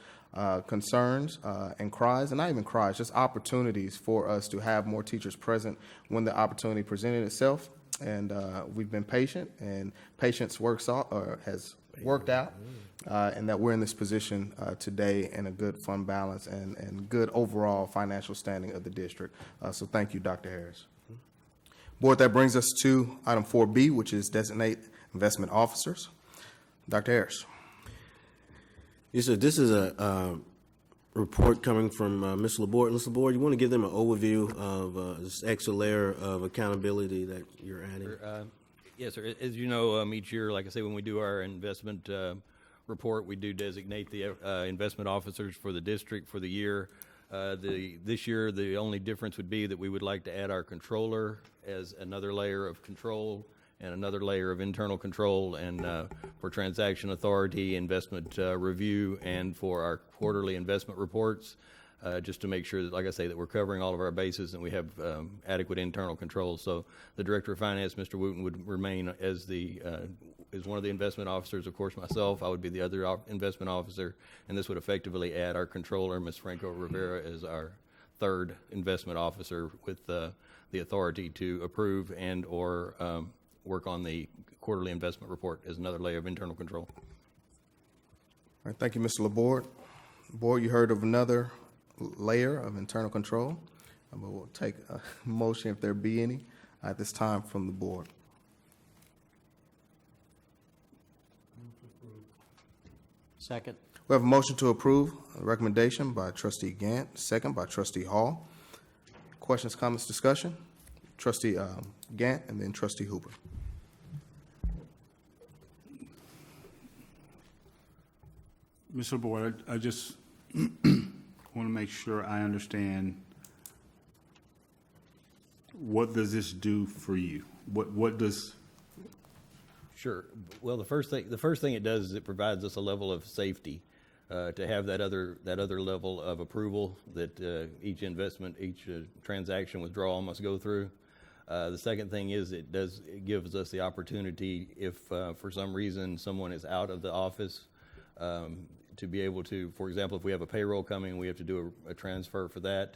concerns and cries, and not even cries, just opportunities for us to have more teachers present when the opportunity presented itself. And we've been patient, and patience has worked out, and that we're in this position today in a good fund balance and good overall financial standing of the district. So thank you, Dr. Harris. Board, that brings us to item 4B, which is designate investment officers. Dr. Harris. Yes, sir. This is a report coming from Mr. Laborde. Mr. Laborde, you want to give them an overview of this extra layer of accountability that you're adding? Yes, sir. As you know, each year, like I say, when we do our investment report, we do designate the investment officers for the district for the year. This year, the only difference would be that we would like to add our controller as another layer of control and another layer of internal control, and for transaction authority, investment review, and for our quarterly investment reports, just to make sure that, like I say, that we're covering all of our bases and we have adequate internal control. So the Director of Finance, Mr. Wooten, would remain as one of the investment officers. Of course, myself, I would be the other investment officer, and this would effectively add our controller, Ms. Franco Rivera, as our third investment officer with the authority to approve and or work on the quarterly investment report as another layer of internal control. All right, thank you, Mr. Laborde. Board, you heard of another layer of internal control. But we'll take a motion if there be any at this time from the board. Second. We have a motion to approve a recommendation by Trustee Gant, second by Trustee Hall. Questions, comments, discussion? Trustee Gant and then Trustee Hooper. Mr. Board, I just want to make sure I understand, what does this do for you? What does? Sure. Well, the first thing it does is it provides us a level of safety to have that other level of approval that each transaction withdrawal must go through. The second thing is it gives us the opportunity, if for some reason someone is out of the office, to be able to, for example, if we have a payroll coming, we have to do a transfer for that.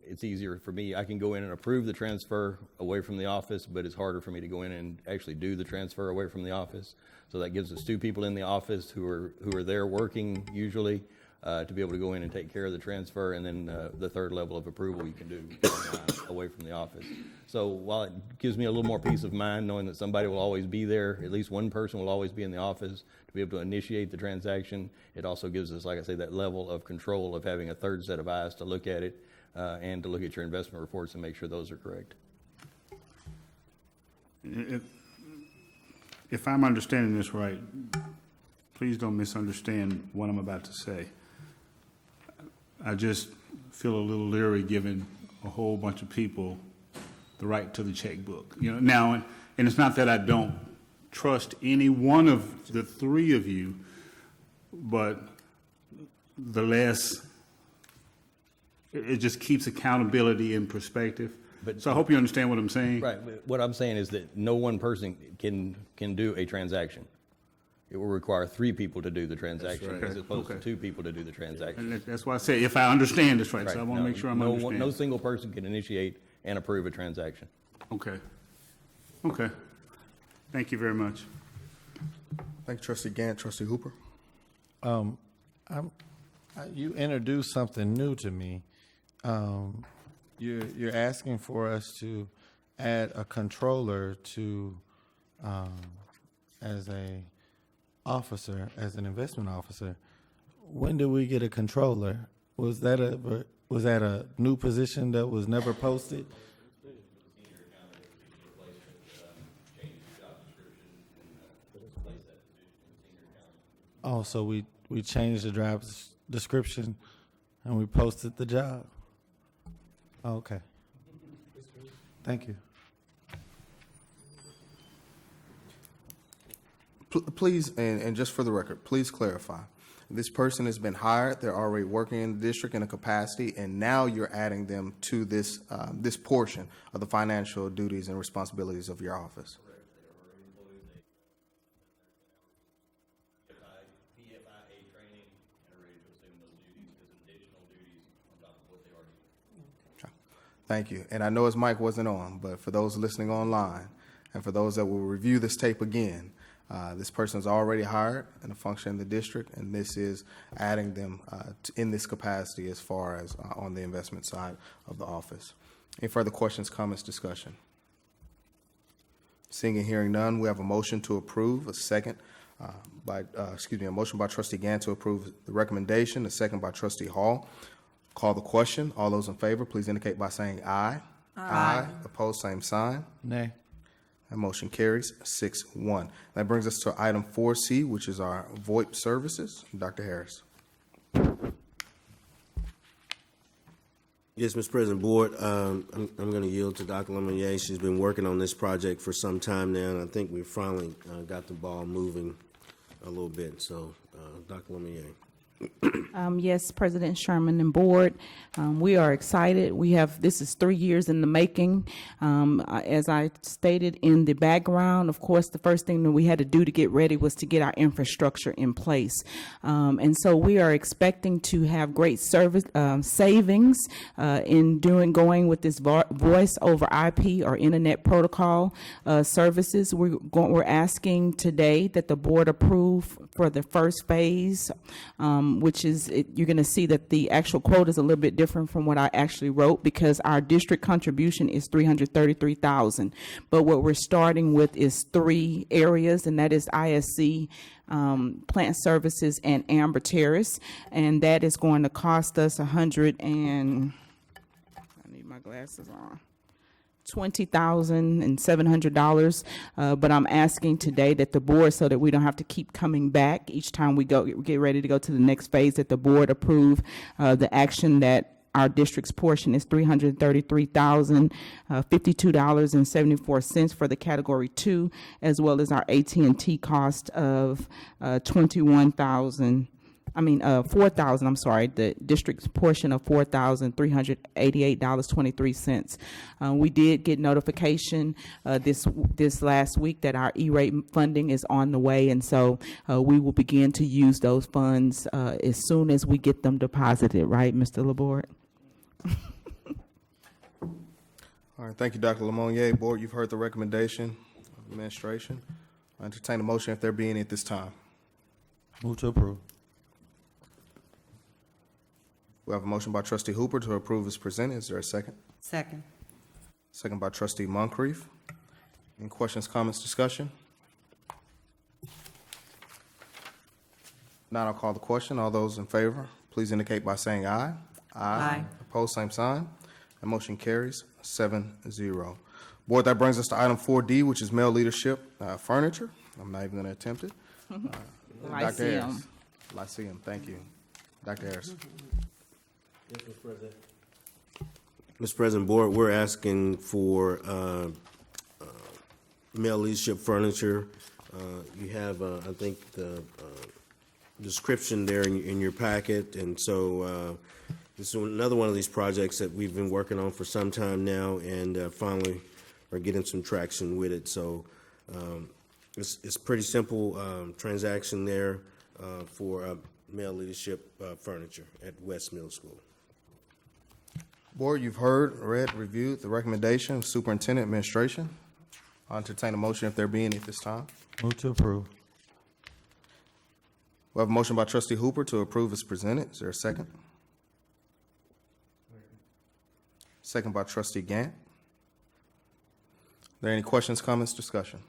It's easier for me. I can go in and approve the transfer away from the office, but it's harder for me to go in and actually do the transfer away from the office. So that gives us two people in the office who are there working usually to be able to go in and take care of the transfer, and then the third level of approval you can do away from the office. So while it gives me a little more peace of mind knowing that somebody will always be there, at least one person will always be in the office to be able to initiate the transaction, it also gives us, like I say, that level of control of having a third set of eyes to look at it and to look at your investment reports and make sure those are correct. If I'm understanding this right, please don't misunderstand what I'm about to say. I just feel a little leery giving a whole bunch of people the right to the checkbook. Now, and it's not that I don't trust any one of the three of you, but the less, it just keeps accountability in perspective. So I hope you understand what I'm saying. Right. But what I'm saying is that no one person can do a transaction. It will require 3 people to do the transaction right. as opposed to Okay. 2 people to do the transaction. And that's why I say, if I understand this right, so I Right. want to No- make sure I'm no understanding. No single person can initiate and approve a transaction. Okay. Okay. Thank you very much. Thank you, Trustee Gant. Trustee Hooper? You introduced something new to me. You're asking for us to add a controller to, as a officer, as an investment officer. When did we get a controller? Was that a new position that was never posted? Oh, so we changed the job description and we posted the job? Okay. Thank you. Please, and just for the record, please clarify. This person has been hired, they're already working in the district in a capacity, and now you're adding them to this, this portion of the financial duties and responsibilities of your office. Thank you. And I know his mic wasn't on, but for those listening online and for those that will review this tape again, this person is already hired in a function in the district, and this is adding them in this capacity as far as on the investment side of the office. Any further questions, comments, discussion? Seeing and hearing none, we have a motion to approve, a motion by Trustee Gant to approve the recommendation, a second by Trustee Hall. Call the question. All those in favor, please indicate by saying aye. Aye. Opposed, same sign. Nay. That motion carries 6-1. That brings us to item 4C, which is our VoIP services. Dr. Harris. Yes, Mr. President, Board, I'm going to yield to Dr. Lemonnier. She's been working on this project for some time now, and I think we finally got the ball moving a little bit. So, Dr. Lemonnier. Yes, President Sherman and Board, we are excited. This is 3 years in the making. As I stated in the background, of course, the first thing that we had to do to get ready was to get our infrastructure in place. And so we are expecting to have great service savings in going with this voice over IP or internet protocol services. We're asking today that the board approve for the first phase, which is, you're going to see that the actual quote is a little bit different from what I actually wrote because our district contribution is $333,000. But what we're starting with is 3 areas, and that is ISC, Plant Services, and Amber Terrace, and that is going to cost us I need my glasses on. $20,700, but I'm asking today that the board, so that we don't have to keep coming back each time we get ready to go to the next phase, that the board approve the action that our district's portion is $333,052.74 for the Category 2, as well as our AT&T cost of $4,000. I'm sorry, the district's portion of $4,388.23. We did get notification this last week that our E-rate funding is on the way, and so we will begin to use those funds as soon as we get them deposited, right, Mr. Laborde? All right, thank you, Dr. Lemonnier. Board, you've heard the recommendation of administration. I entertain a motion if there be any at this time. Move to approve. We have a motion by Trustee Hooper to approve as presented. Is there a second? Second. Second by Trustee Moncrief. Any questions, comments, discussion? Now I'll call the question. All those in favor, please indicate by saying aye. Aye. Opposed, same sign. The motion carries 7-0. Board, that brings us to item 4D, which is male leadership furniture. I'm not even going to attempt it. Dr. Harris. Lyceum, thank you. Dr. Harris. Yes, Mr. President. Mr. President, Board, we're asking for male leadership furniture. You have, I think, the description there in your packet, and so this is another one of these projects that we've been working on for some time now, and finally are getting some traction with it. So it's pretty simple transaction there for male leadership furniture at West Middle School. Board, you've heard, read, reviewed the recommendation of Superintendent Administration. I'll entertain a motion if there be any at this time. Move to approve. We have a motion by Trustee Hooper to approve as presented. Is there a second? Second by Trustee Gant. Are there any questions, comments, discussion?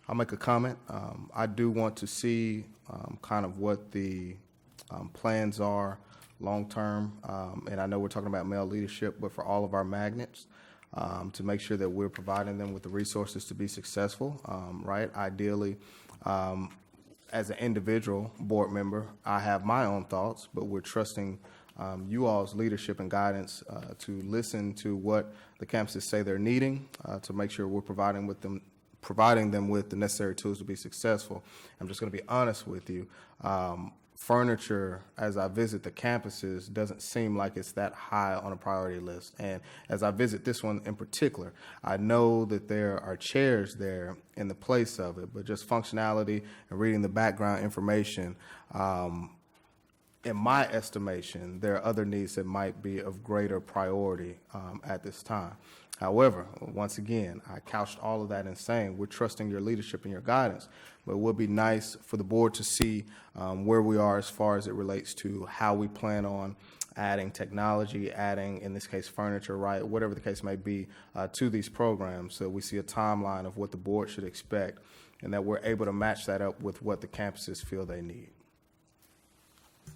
I'll make a comment. I do want to see kind of what the plans are long-term, and I know we're talking about male leadership, but for all of our magnets, to make sure that we're providing them with the resources to be successful, right? Ideally, as an individual board member, I have my own thoughts, but we're trusting you all's leadership and guidance to listen to what the campuses say they're needing, to make sure we're providing them with the necessary tools to be successful. I'm just going to be honest with you. Furniture, as I visit the campuses, doesn't seem like it's that high on a priority list. And as I visit this one in particular, I know that there are chairs there in the place of it, but just functionality and reading the background information, in my estimation, there are other needs that might be of greater priority at this time. However, once again, I couched all of that in saying we're trusting your leadership and your guidance, but it would be nice for the board to see where we are as far as it relates to how we plan on adding technology, adding, in this case, furniture, right, whatever the case may be, to these programs, so we see a timeline of what the board should expect and that we're able to match that up with what the campuses feel they need.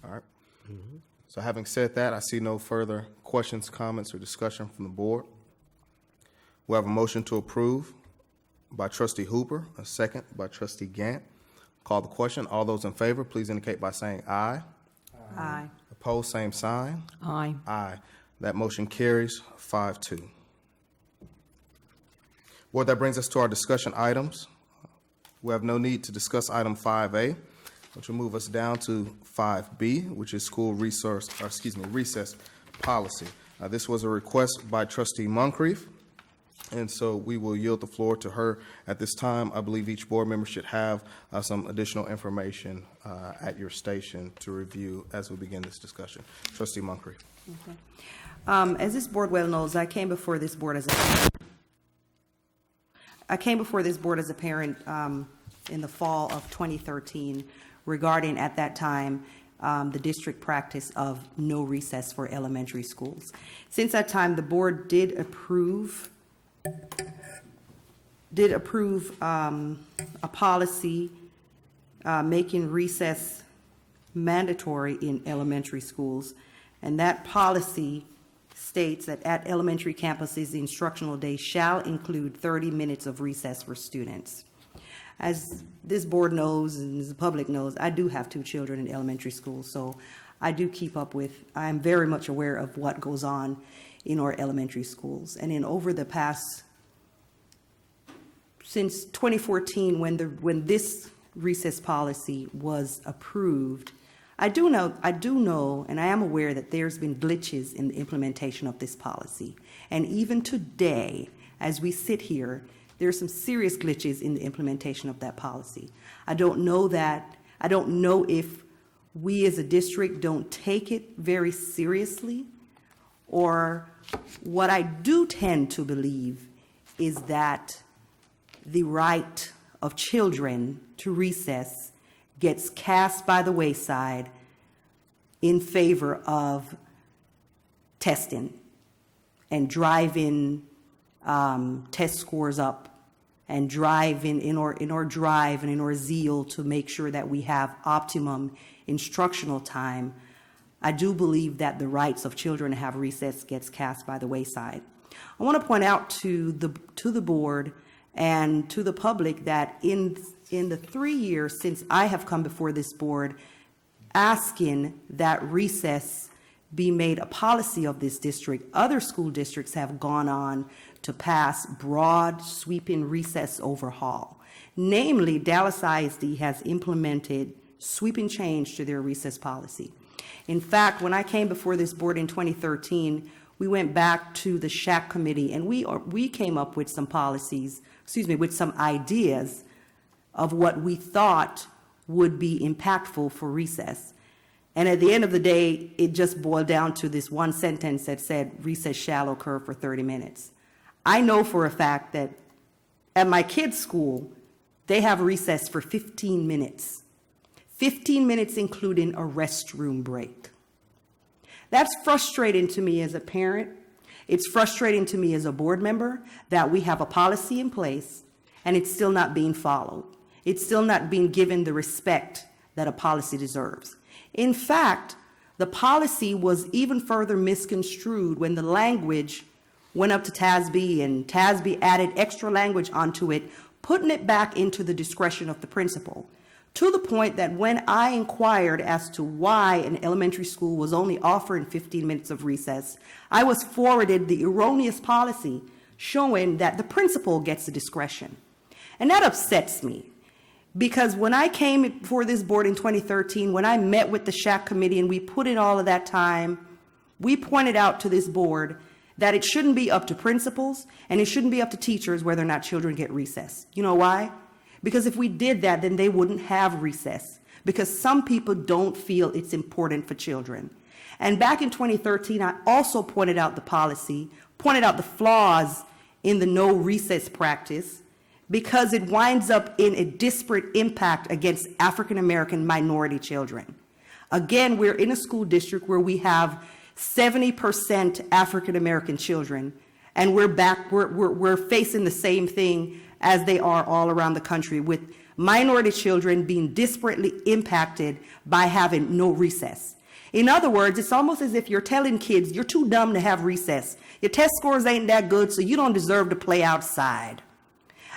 All right. Mm-hmm. So having said that, I see no further questions, comments, or discussion from the board. We have a motion to approve by Trustee Hooper, a second by Trustee Gant. Call the question. All those in favor, please indicate by saying aye. Aye. Opposed, same sign. Aye. Aye. That motion carries 5-2. Board, that brings us to our discussion items. We have no need to discuss item 5A, which will move us down to 5B, which is school recess policy. This was a request by Trustee Moncrief, and so we will yield the floor to her at this time. I believe each board member should have some additional information at your station to review as we begin this discussion. Trustee Moncrief. Okay. As this board well knows, I came before this board as a parent. In the fall of 2013 regarding, at that time, the district practice of no recess for elementary schools. Since that time, the board did approve a policy making recess mandatory in elementary schools, and that policy states that at elementary campuses, the instructional day shall include 30 minutes of recess for students. As this board knows and as the public knows, I do have 2 children in elementary school, so I do keep up with, I am very much aware of what goes on in our elementary schools. And in over the past, since 2014, when this recess policy was approved, I do know, and I am aware that there's been glitches in the implementation of this policy. And even today, as we sit here, there's some serious glitches in the implementation of that policy. I don't know if we as a district don't take it very seriously, or what I do tend to believe is that the right of children to recess gets cast by the wayside in favor of testing and driving test scores up, and drive in our drive and in our zeal to make sure that we have optimum instructional time. I do believe that the rights of children to have recess gets cast by the wayside. I want to point out to the board and to the public that in the 3 years since I have come before this board asking that recess be made a policy of this district, other school districts have gone on to pass broad, sweeping recess overhaul. Namely, Dallas ISD has implemented sweeping change to their recess policy. In fact, when I came before this board in 2013, we went back to the SHAC committee and we came up with some policies, with some ideas of what we thought would be impactful for recess. And at the end of the day, it just boiled down to this one sentence that said recess shall occur for 30 minutes. I know for a fact that at my kids' school, they have recess for 15 minutes. 15 minutes including a restroom break. That's frustrating to me as a parent. It's frustrating to me as a board member that we have a policy in place and it's still not being followed. It's still not being given the respect that a policy deserves. In fact, the policy was even further misconstrued when the language went up to TASB and TASB added extra language onto it, putting it back into the discretion of the principal, to the point that when I inquired as to why an elementary school was only offering 15 minutes of recess, I was forwarded the erroneous policy showing that the principal gets the discretion. And that upsets me, because when I came before this board in 2013, when I met with the SHAC committee and we put in all of that time, we pointed out to this board that it shouldn't be up to principals and it shouldn't be up to teachers whether or not children get recess. You know why? Because if we did that, then they wouldn't have recess, because some people don't feel it's important for children. And back in 2013, I also pointed out the policy, pointed out the flaws in the no recess practice, because it winds up in a disparate impact against African American minority children. Again, we're in a school district where we have 70% African American children, and we're facing the same thing as they are all around the country, with minority children being disparately impacted by having no recess. In other words, it's almost as if you're telling kids, you're too dumb to have recess. Your test scores ain't that good, so you don't deserve to play outside.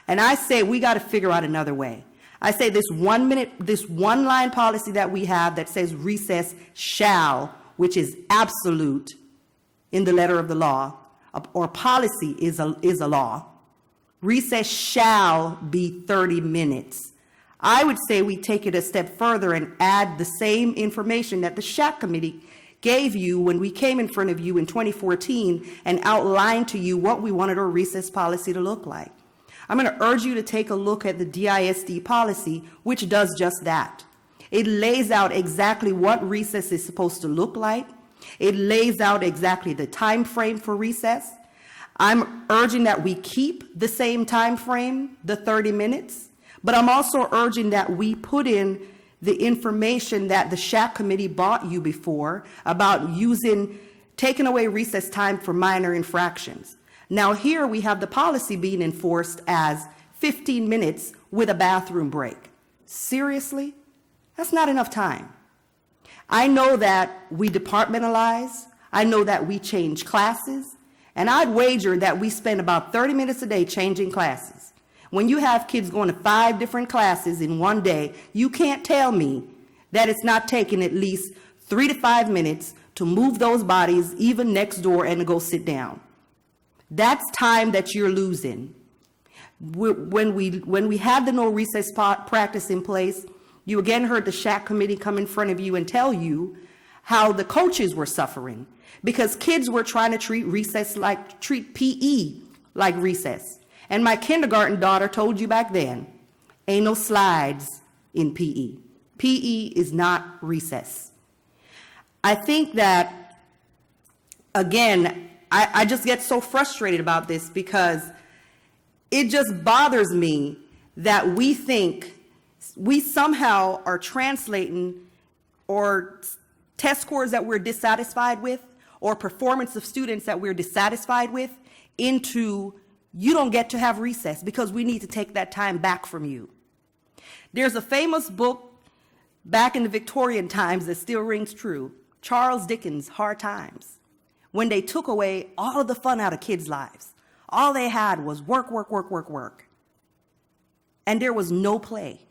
And I say we got to figure out another way. I say this one line policy that we have that says recess shall, which is absolute in the letter of the law, or policy is a law. Recess shall be 30 minutes. I would say we take it a step further and add the same information that the SHAC committee gave you when we came in front of you in 2014 and outlined to you what we wanted our recess policy to look like. I'm going to urge you to take a look at the DISD policy, which does just that. It lays out exactly what recess is supposed to look like. It lays out exactly the time frame for recess. I'm urging that we keep the same time frame, the 30 minutes, but I'm also urging that we put in the information that the SHAC committee brought you before about taking away recess time for minor infractions. Now here we have the policy being enforced as 15 minutes with a bathroom break. Seriously? That's not enough time. I know that we departmentalize. I know that we change classes. And I'd wager that we spend about 30 minutes a day changing classes. When you have kids going to 5 different classes in one day, you can't tell me that it's not taking at least 3 to 5 minutes to move those bodies even next door and to go sit down. That's time that you're losing. When we had the no recess practice in place, you again heard the SHAC committee come in front of you and tell you how the coaches were suffering because kids were trying to treat PE like recess. And my kindergarten daughter told you back then, ain't no slides in PE. PE is not recess. I think that, again, I just get so frustrated about this because it just bothers me that we think we somehow are translating or test scores that we're dissatisfied with or performance of students that we're dissatisfied with into you don't get to have recess because we need to take that time back from you. There's a famous book back in the Victorian times that still rings true, Charles Dickens' Hard Times, when they took away all of the fun out of kids' lives. All they had was work, work, work, work, work. And there was no play.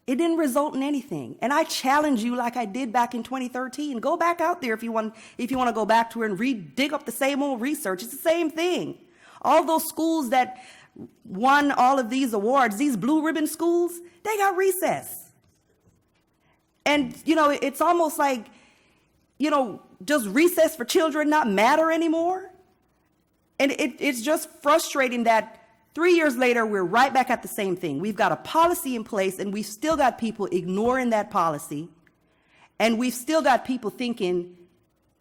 It didn't result in anything. And I challenge you like I did back in 2013. Go back out there if you want to go back to it and dig up the same old research. It's the same thing. All those schools that won all of these awards, these blue ribbon schools, they got recess. And, it's almost like, does recess for children not matter anymore? And it's just frustrating that 3 years later, we're right back at the same thing. We've got a policy in place, and we've still got people ignoring that policy. And we've still got people thinking,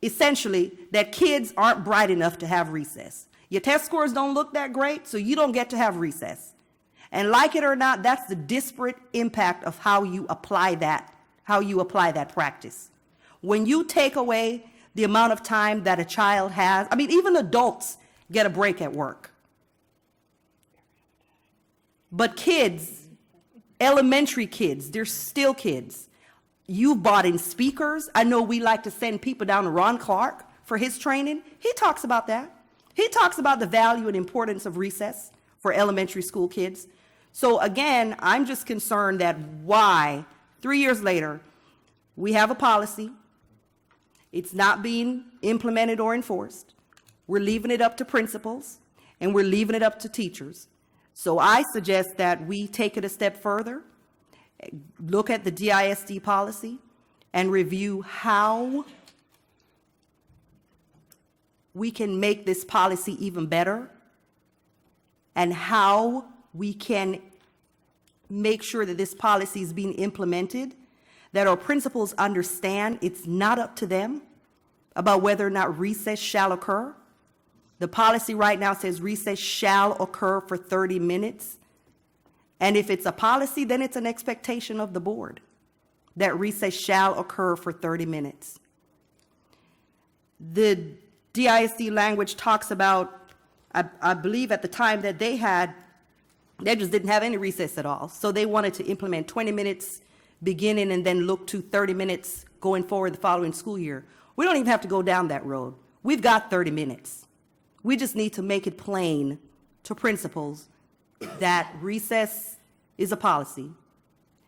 essentially, that kids aren't bright enough to have recess. Your test scores don't look that great, so you don't get to have recess. And like it or not, that's the disparate impact of how you apply that practice. When you take away the amount of time that a child has, even adults get a break at work. But kids, elementary kids, they're still kids. You've bought in speakers. I know we like to send people down to Ron Clark for his training. He talks about that. He talks about the value and importance of recess for elementary school kids. So again, I'm just concerned that why, 3 years later, we have a policy. It's not being implemented or enforced. We're leaving it up to principals, and we're leaving it up to teachers. So I suggest that we take it a step further, look at the DISD policy, and review how we can make this policy even better, and how we can make sure that this policy is being implemented, that our principals understand it's not up to them about whether or not recess shall occur. The policy right now says recess shall occur for 30 minutes. And if it's a policy, then it's an expectation of the board that recess shall occur for 30 minutes. The DISD language talks about, I believe at the time that they just didn't have any recess at all. So they wanted to implement 20 minutes beginning and then look to 30 minutes going forward the following school year. We don't even have to go down that road. We've got 30 minutes. We just need to make it plain to principals that recess is a policy,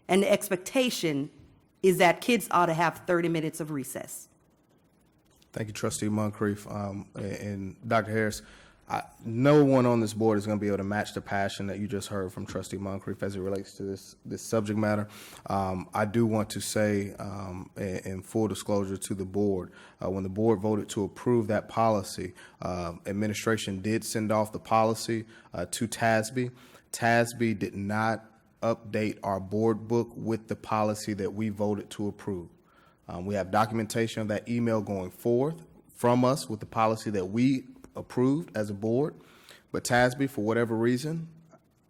and the expectation is that kids ought to have 30 minutes of recess. Thank you, Trustee Moncrief. And Dr. Harris, no one on this board is going to be able to match the passion that you just heard from Trustee Moncrief as it relates to this subject matter. I do want to say, in full disclosure to the board, when the board voted to approve that policy, administration did send off the policy to TASB. TASB did not update our board book with the policy that we voted to approve. We have documentation of that email going forth from us with the policy that we approved as a board, but TASB, for whatever reason,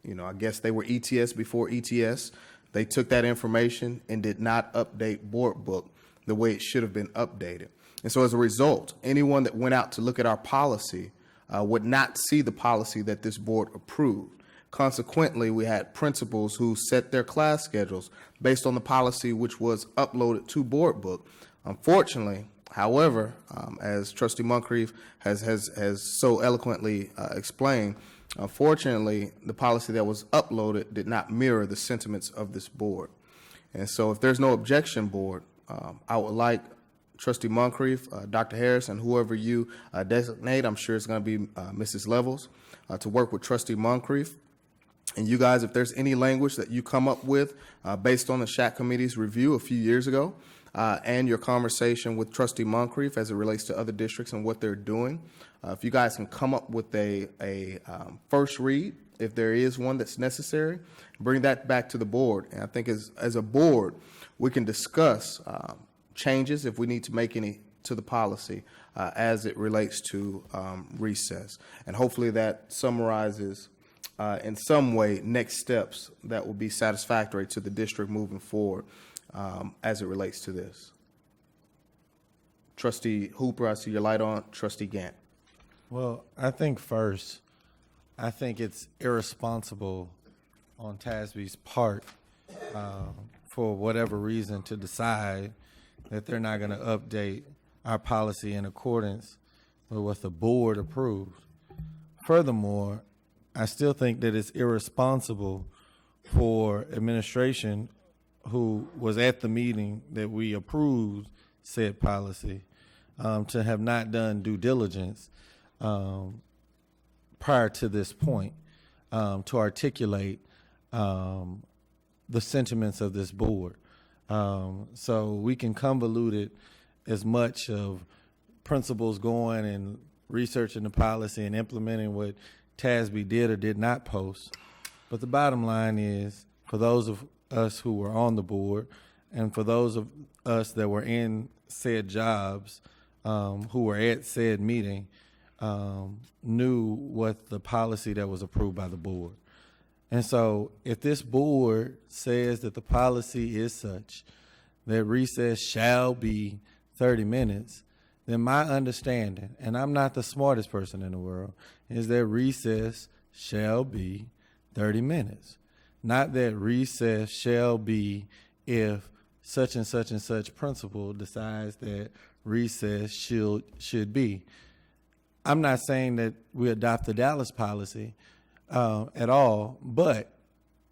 I guess they were ETS before ETS, they took that information and did not update board book the way it should have been updated. And so as a result, anyone that went out to look at our policy would not see the policy that this board approved. Consequently, we had principals who set their class schedules based on the policy which was uploaded to board book. Unfortunately, however, as Trustee Moncrief has so eloquently explained, unfortunately, the policy that was uploaded did not mirror the sentiments of this board. And so if there's no objection, board, I would like Trustee Moncrief, Dr. Harris, and whoever you designate, I'm sure it's going to be Mrs. Levels, to work with Trustee Moncrief. And you guys, if there's any language that you come up with based on the SHAC Committee's review a few years ago, and your conversation with Trustee Moncrief as it relates to other districts and what they're doing, if you guys can come up with a first read, if there is one that's necessary, bring that back to the board. And I think as a board, we can discuss changes if we need to make any to the policy as it relates to recess. And hopefully that summarizes in some way next steps that will be satisfactory to the district moving forward as it relates to this. Trustee Hooper, I see your light on. Trustee Gant. Well, I think first, I think it's irresponsible on TASB's part for whatever reason to decide that they're not going to update our policy in accordance with what the board approved. Furthermore, I still think that it's irresponsible for administration who was at the meeting that we approved said policy to have not done due diligence prior to this point. to articulate the sentiments of this board. So we can convolute it as much of principals going and researching the policy and implementing what TASB did or did not post. But the bottom line is, for those of us who were on the board and for those of us that were in said jobs, who were at said meeting, knew what the policy that was approved by the board. And so if this board says that the policy is such that recess shall be 30 minutes, then my understanding, and I'm not the smartest person in the world, is that recess shall be 30 minutes. Not that recess shall be if such and such principal decides that recess should be. I'm not saying that we adopt the Dallas policy at all, but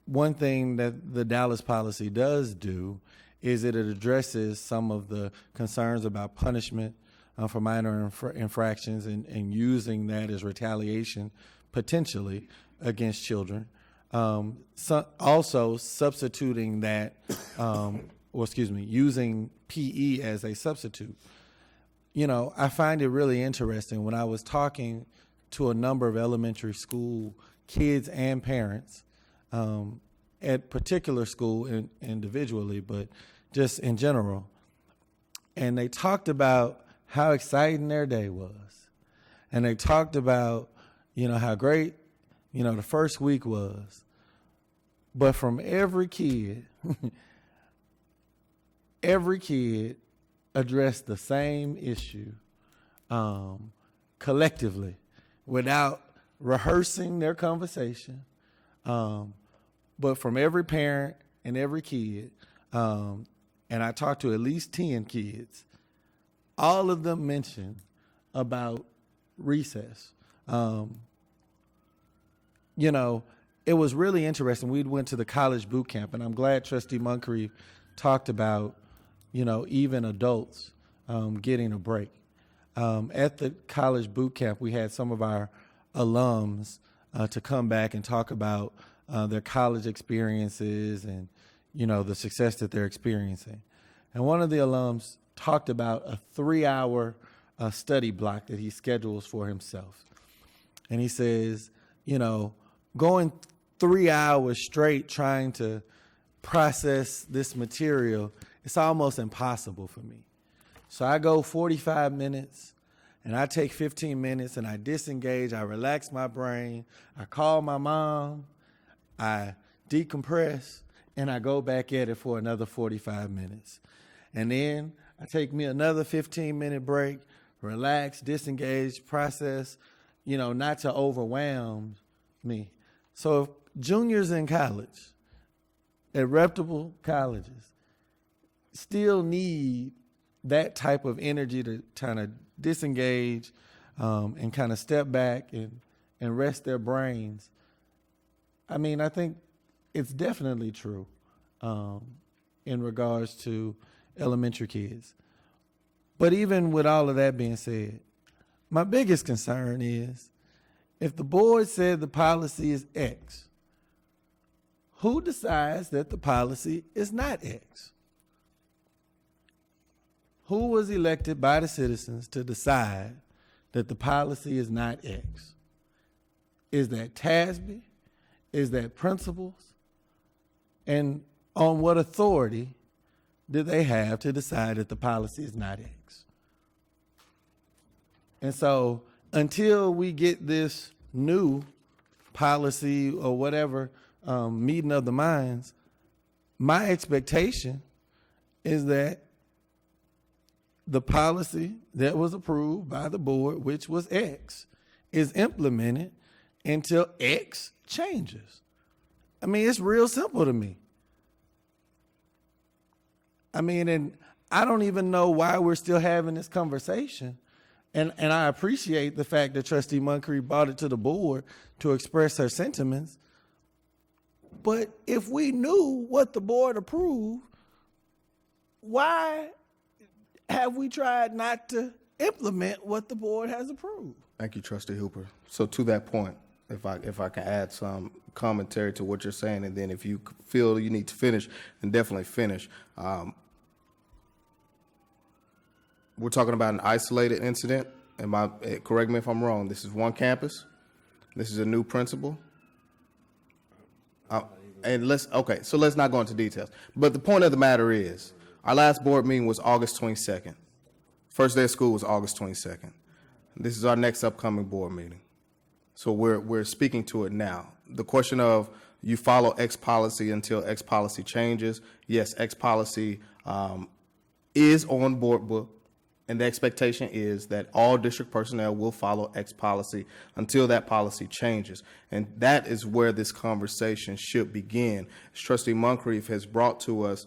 one thing that the Dallas policy does do is that it addresses some of the concerns about punishment for minor infractions and using that as retaliation potentially against children. Also substituting that, using PE as a substitute. You know, I find it really interesting when I was talking to a number of elementary school kids and parents at particular school individually, but just in general. And they talked about how exciting their day was. And they talked about, how great, the first week was. But from every kid, every kid addressed the same issue collectively without rehearsing their conversation. But from every parent and every kid, and I talked to at least 10 kids, all of them mentioned about recess. It was really interesting. We went to the college boot camp, and I'm glad Trustee Moncrief talked about, even adults getting a break. At the college boot camp, we had some of our alums to come back and talk about their college experiences and, the success that they're experiencing. And one of the alums talked about a 3-hour study block that he schedules for himself. And he says, going 3 hours straight trying to process this material, it's almost impossible for me. So I go 45 minutes and I take 15 minutes and I disengage, I relax my brain, I call my mom, I decompress, and I go back at it for another 45 minutes. And then I take me another 15-minute break, relax, disengage, process, not to overwhelm me. So if juniors in college, at reputable colleges, still need that type of energy to kind of disengage and kind of step back and rest their brains, I think it's definitely true in regards to elementary kids. But even with all of that being said, my biggest concern is if the board said the policy is X, who decides that the policy is not X? Who was elected by the citizens to decide that the policy is not X? Is that TASB? Is that principals? And on what authority do they have to decide that the policy is not X? And so until we get this new policy or whatever meeting of the minds, my expectation is that the policy that was approved by the board, which was X, is implemented until X changes. It's real simple to me. And I don't even know why we're still having this conversation. And I appreciate the fact that Trustee Moncrief brought it to the board to express her sentiments. But if we knew what the board approved, why have we tried not to implement what the board has approved? Thank you, Trustee Hooper. So to that point, if I can add some commentary to what you're saying, and then if you feel you need to finish, then definitely finish. We're talking about an isolated incident. Correct me if I'm wrong. This is one campus. This is a new principal. So let's not go into details. But the point of the matter is, our last board meeting was August 22nd. First day of school was August 22nd. This is our next upcoming board meeting. So we're speaking to it now. The question of you follow X policy until X policy changes. Yes, X policy is on board book, and the expectation is that all district personnel will follow X policy until that policy changes. And that is where this conversation should begin. As Trustee Moncrief has brought to us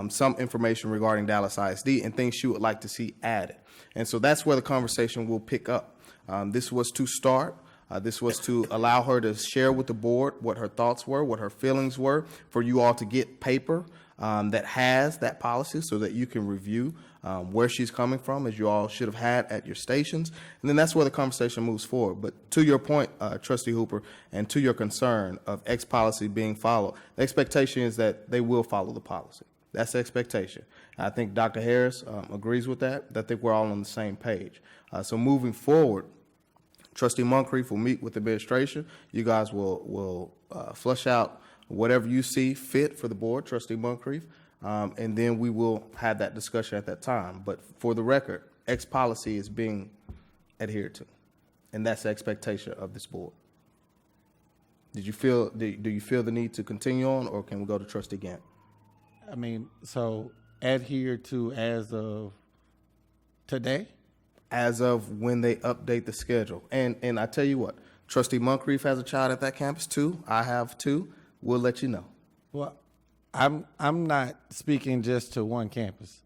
some information regarding Dallas ISD and things she would like to see added. And so that's where the conversation will pick up. This was to start. This was to allow her to share with the board what her thoughts were, what her feelings were, for you all to get paper that has that policy so that you can review where she's coming from, as you all should have had at your stations. And then that's where the conversation moves forward. But to your point, Trustee Hooper, and to your concern of X policy being followed, the expectation is that they will follow the policy. That's the expectation. I think Dr. Harris agrees with that. I think we're all on the same page. So moving forward, Trustee Moncrief will meet with administration. You guys will flush out whatever you see fit for the board, Trustee Moncrief, and then we will have that discussion at that time. But for the record, X policy is being adhered to, and that's the expectation of this board. Do you feel the need to continue on, or can we go to Trustee Gant? I mean, so adhere to as of today? As of when they update the schedule. And I tell you what, Trustee Moncrief has a child at that campus too. I have too. We'll let you know. Well, I'm not speaking just to one campus.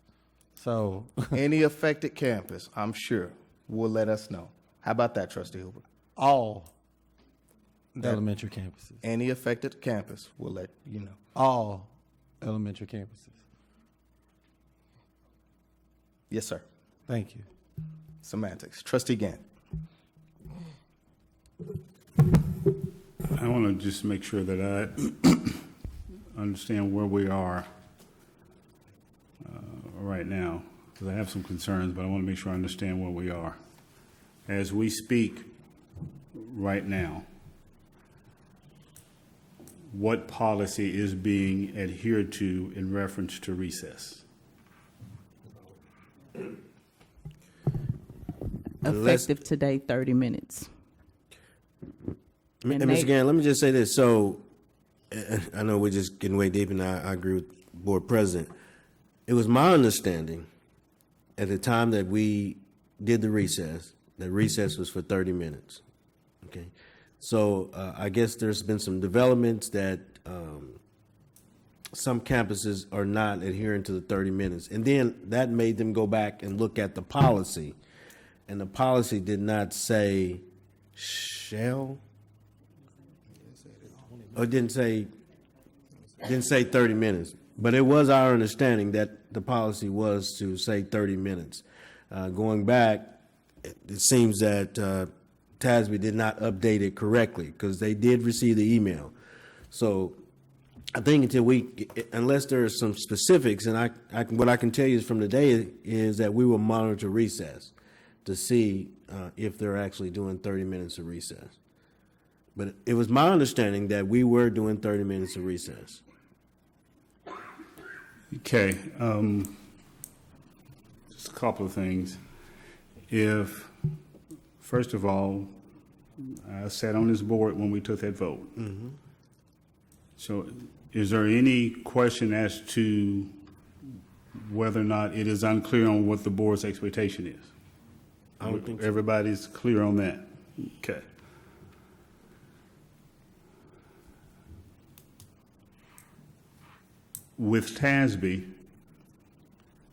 So any affected campus, I'm sure, will let us know. How about that, Trustee Hooper? All elementary campuses. Any affected campus will let you know. All elementary campuses. Yes, sir. Thank you. Semantics. Trustee Gant. I want to just make sure that I understand where we are right now, because I have some concerns, but I want to make sure I understand where we are. As we speak right now, what policy is being adhered to in reference to recess? Effective today, 30 minutes. And Mr. Gann, let me just say this. So I know we're just getting way deep, and I agree with Board President. It was my understanding at the time that we did the recess, that recess was for 30 minutes. Okay. So I guess there's been some developments that some campuses are not adhering to the 30 minutes. And then that made them go back and look at the policy. And the policy did not say shall, or didn't say 30 minutes. But it was our understanding that the policy was to say 30 minutes. Going back, it seems that TASB did not update it correctly, because they did receive the email. So I think unless there are some specifics, and what I can tell you from today is that we will monitor recess to see if they're actually doing 30 minutes of recess. But it was my understanding that we were doing 30 minutes of recess. Okay. Just a couple of things. First of all, I sat on this board when we took that vote. Mm-hmm. So is there any question as to whether or not it is unclear on what the board's expectation is? I don't think so. Everybody's clear on that? Okay. With TASB,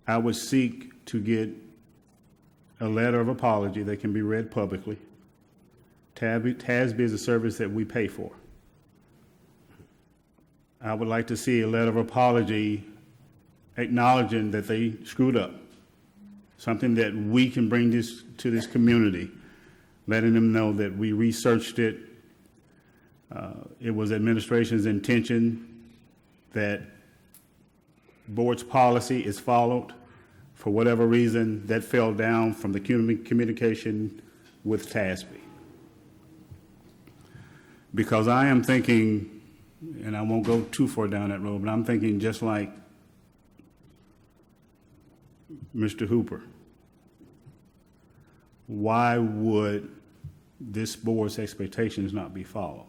I would seek to get a letter of apology that can be read publicly. TASB is a service that we pay for. I would like to see a letter of apology acknowledging that they screwed up. Something that we can bring to this community, letting them know that we researched it It was administration's intention that board's policy is followed. For whatever reason, that fell down from the communication with TASB. Because I am thinking, and I won't go too far down that road, but I'm thinking just like Mr. Hooper. Why would this board's expectations not be followed?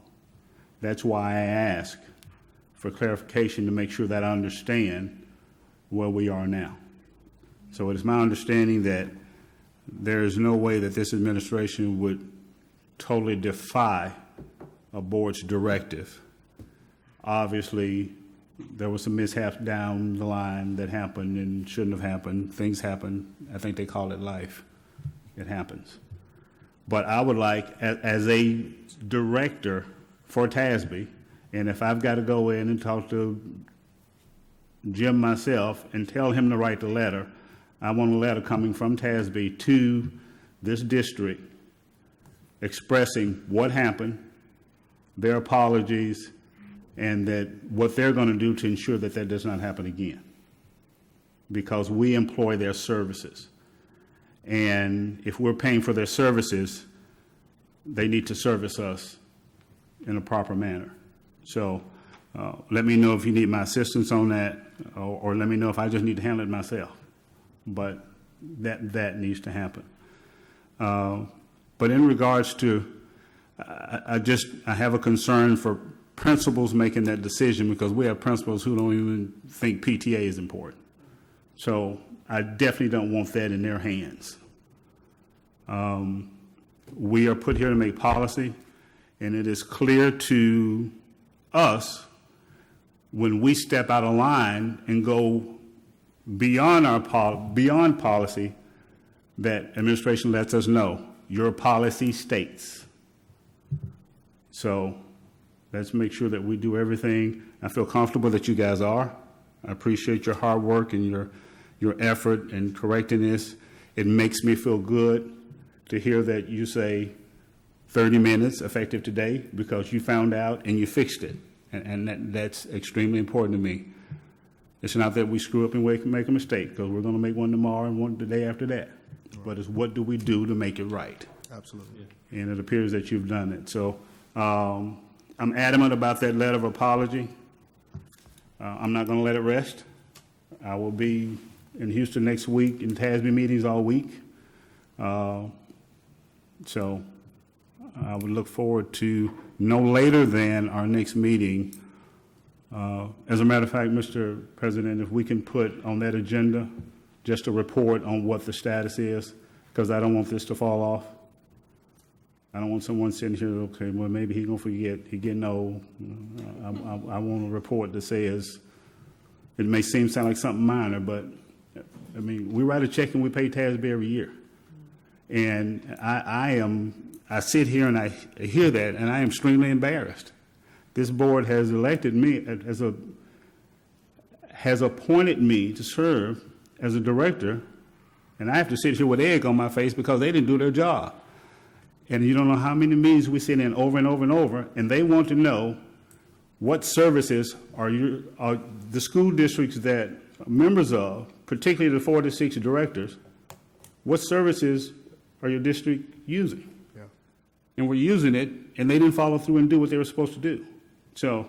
That's why I ask for clarification to make sure that I understand where we are now. So it is my understanding that there is no way that this administration would totally defy a board's directive. Obviously, there was some mishaps down the line that happened and shouldn't have happened. Things happen. I think they call it life. It happens. But I would like, as a director for TASB, and if I've got to go in and talk to Jim myself and tell him to write the letter, I want a letter coming from TASB to this district expressing what happened, their apologies, and that what they're going to do to ensure that that does not happen again. Because we employ their services. And if we're paying for their services, they need to service us in a proper manner. So let me know if you need my assistance on that, or let me know if I just need to handle it myself. But that needs to happen. But in regards to, I have a concern for principals making that decision, because we have principals who don't even think PTA is important. So I definitely don't want that in their hands. We are put here to make policy, and it is clear to us when we step out of line and go beyond beyond policy, that administration lets us know your policy states. So let's make sure that we do everything. I feel comfortable that you guys are. I appreciate your hard work and your effort in correcting this. It makes me feel good to hear that you say 30 minutes effective today because you found out and you fixed it. And that's extremely important to me. It's not that we screw up and make a mistake, because we're going to make one tomorrow and one the day after that. Right. But it's what do we do to make it right? Absolutely. And it appears that you've done it. So I'm adamant about that letter of apology. I'm not going to let it rest. I will be in Houston next week in TASB meetings all week. So I would look forward to no later than our next meeting. As a matter of fact, Mr. President, if we can put on that agenda just a report on what the status is, because I don't want this to fall off. I don't want someone sitting here, okay, well, maybe he's going to forget. He's getting old. I want a report that says, it may sound like something minor, but, I mean, we write a check and we pay TASB every year. And I sit here and I hear that, and I am extremely embarrassed. This board has elected me, has appointed me to serve as a director, and I have to sit here with egg on my face because they didn't do their job. And you don't know how many meetings we sit in over and over and over, and they want to know what services are the school districts that are members of, particularly the 4 to 6 directors, what services are your district using? Yeah. And we're using it, and they didn't follow through and do what they were supposed to do. So,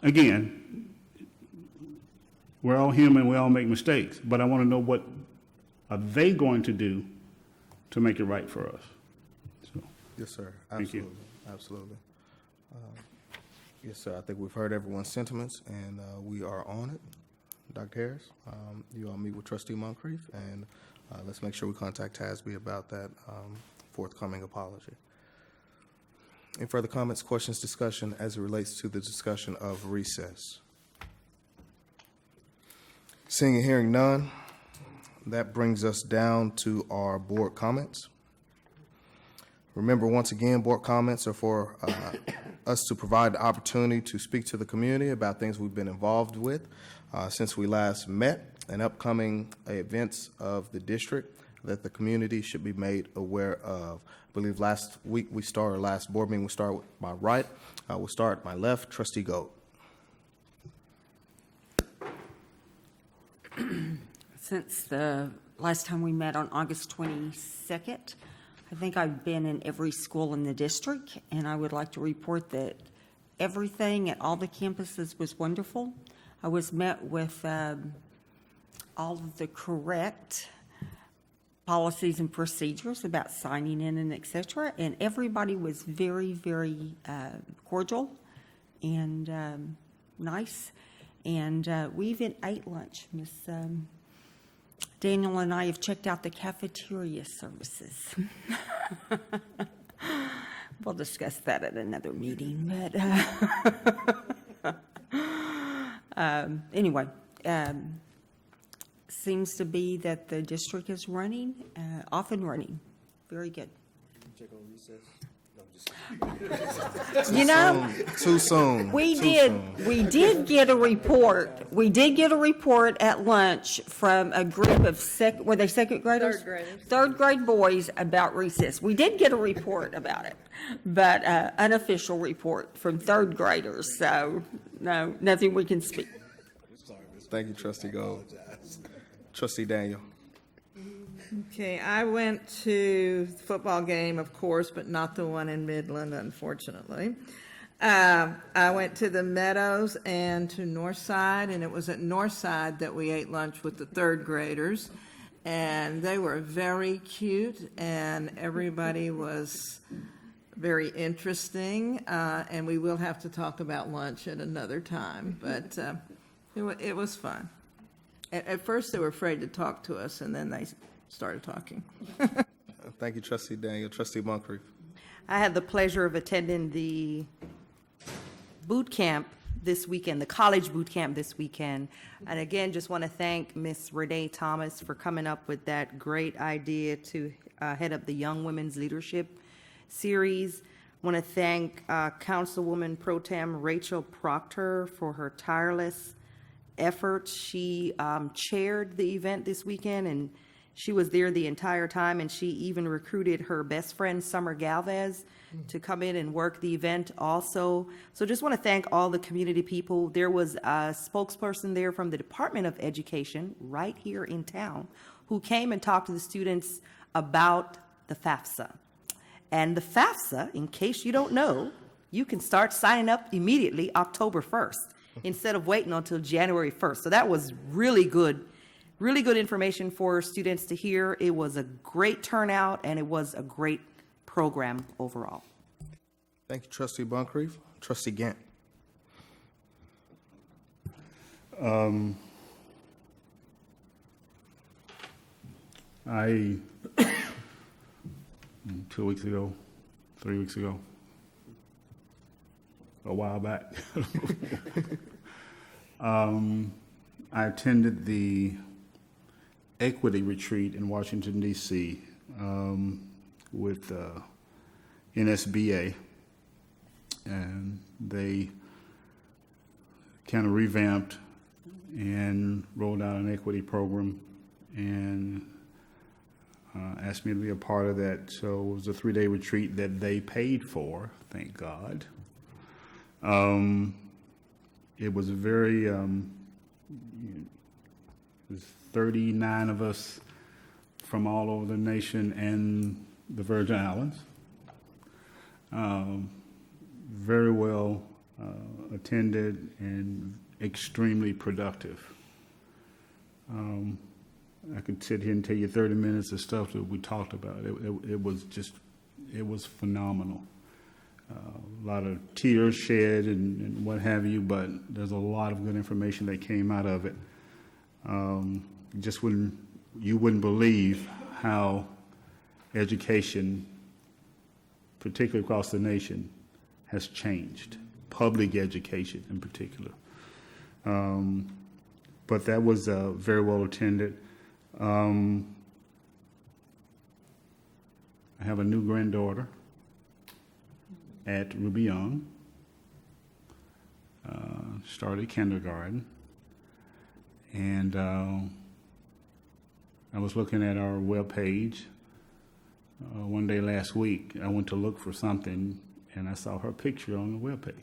again, we're all human, we all make mistakes, but I want to know what are they going to do to make it right for us. So, Yes, sir. Thank you. Absolutely. Yes, sir. I think we've heard everyone's sentiments, and we are on it. Dr. Harris, you all meet with Trustee Moncrief, and let's make sure we contact TASB about that forthcoming apology. Any further comments, questions, discussion as it relates to the discussion of recess? Seeing and hearing none, that brings us down to our board comments. Remember, once again, board comments are for us to provide the opportunity to speak to the community about things we've been involved with since we last met and upcoming events of the district. that the community should be made aware of. I believe last week we started, last board meeting, we started with my right. We'll start at my left, Trustee Gold. Since the last time we met on August 22nd, I think I've been in every school in the district, and I would like to report that everything at all the campuses was wonderful. I was met with all of the correct policies and procedures about signing in and et cetera, and everybody was very, very cordial and nice. And we even ate lunch. Miss Daniel and I have checked out the cafeteria services. We'll discuss that at another meeting, but anyway, seems to be that the district is running, off and running. Very good. Check on recess. You know, Too soon. we did get a report. We did get a report at lunch from a group of were they second graders? Third graders. Third grade boys about recess. We did get a report about it, but unofficial report from third graders. So no, nothing we can speak. Thank you, Trustee Gold. Trustee Daniel. Okay, I went to the football game, of course, but not the one in Midland, unfortunately. I went to the Meadows and to Northside, and it was at Northside that we ate lunch with the third graders. And they were very cute, and everybody was very interesting. And we will have to talk about lunch at another time, but it was fun. At first, they were afraid to talk to us, and then they started talking. Thank you, Trustee Daniel. Trustee Moncrief. I had the pleasure of attending the boot camp this weekend, the college boot camp this weekend. And again, just want to thank Ms. Renee Thomas for coming up with that great idea to head up the Young Women's Leadership Series. Want to thank Councilwoman Pro Tem Rachel Proctor for her tireless efforts. She chaired the event this weekend, and she was there the entire time, and she even recruited her best friend, Summer Galvez, to come in and work the event also. So just want to thank all the community people. There was a spokesperson there from the Department of Education right here in town who came and talked to the students about the FAFSA. And the FAFSA, in case you don't know, you can start signing up immediately October 1st instead of waiting until January 1st. So that was really good information for students to hear. It was a great turnout, and it was a great program overall. Thank you, Trustee Moncrief. Trustee Gant. I 2 weeks ago, 3 weeks ago, a while back, I attended the equity retreat in Washington, D.C. With NSBA, and they kind of revamped and rolled out an equity program and asked me to be a part of that. So it was a 3-day retreat that they paid for, thank God. It was very, there's 39 of us from all over the nation and the Virgin Islands. Very well attended and extremely productive. I could sit here and tell you 30 minutes of stuff that we talked about. It was phenomenal. A lot of tears shed and what have you, but there's a lot of good information that came out of it. You wouldn't believe how education, particularly across the nation, has changed. Public education in particular. But that was very well attended. I have a new granddaughter at Ruby Young. Started kindergarten. And I was looking at our webpage one day last week. I went to look for something, and I saw her picture on the webpage.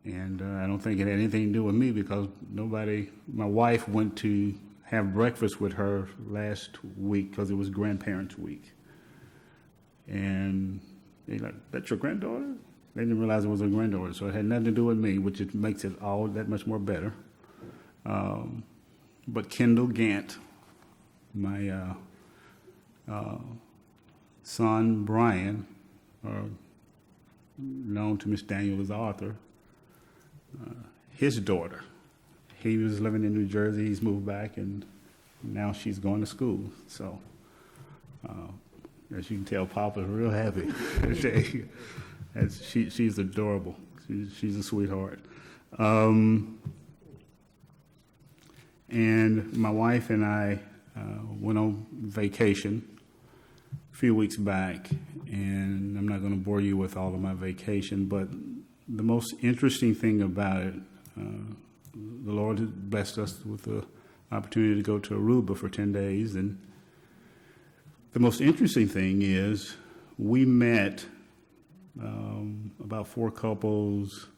And I don't think it had anything to do with me because my wife went to have breakfast with her last week because it was Grandparents' Week. And they're like, "That's your granddaughter?" They didn't realize it was her granddaughter, so it had nothing to do with me, which makes it all that much more better. But Kendall Gant, my son Brian, known to Miss Daniel as Arthur, his daughter, he was living in New Jersey, he's moved back, and now she's going to school. So, as you can tell, Papa's real happy. She's adorable. She's a sweetheart. And my wife and I went on vacation a few weeks back, and I'm not going to bore you with all of my vacation, but the most interesting thing about it, the Lord has blessed us with the opportunity to go to Aruba for 10 days, and the most interesting thing is we met about 4 couples,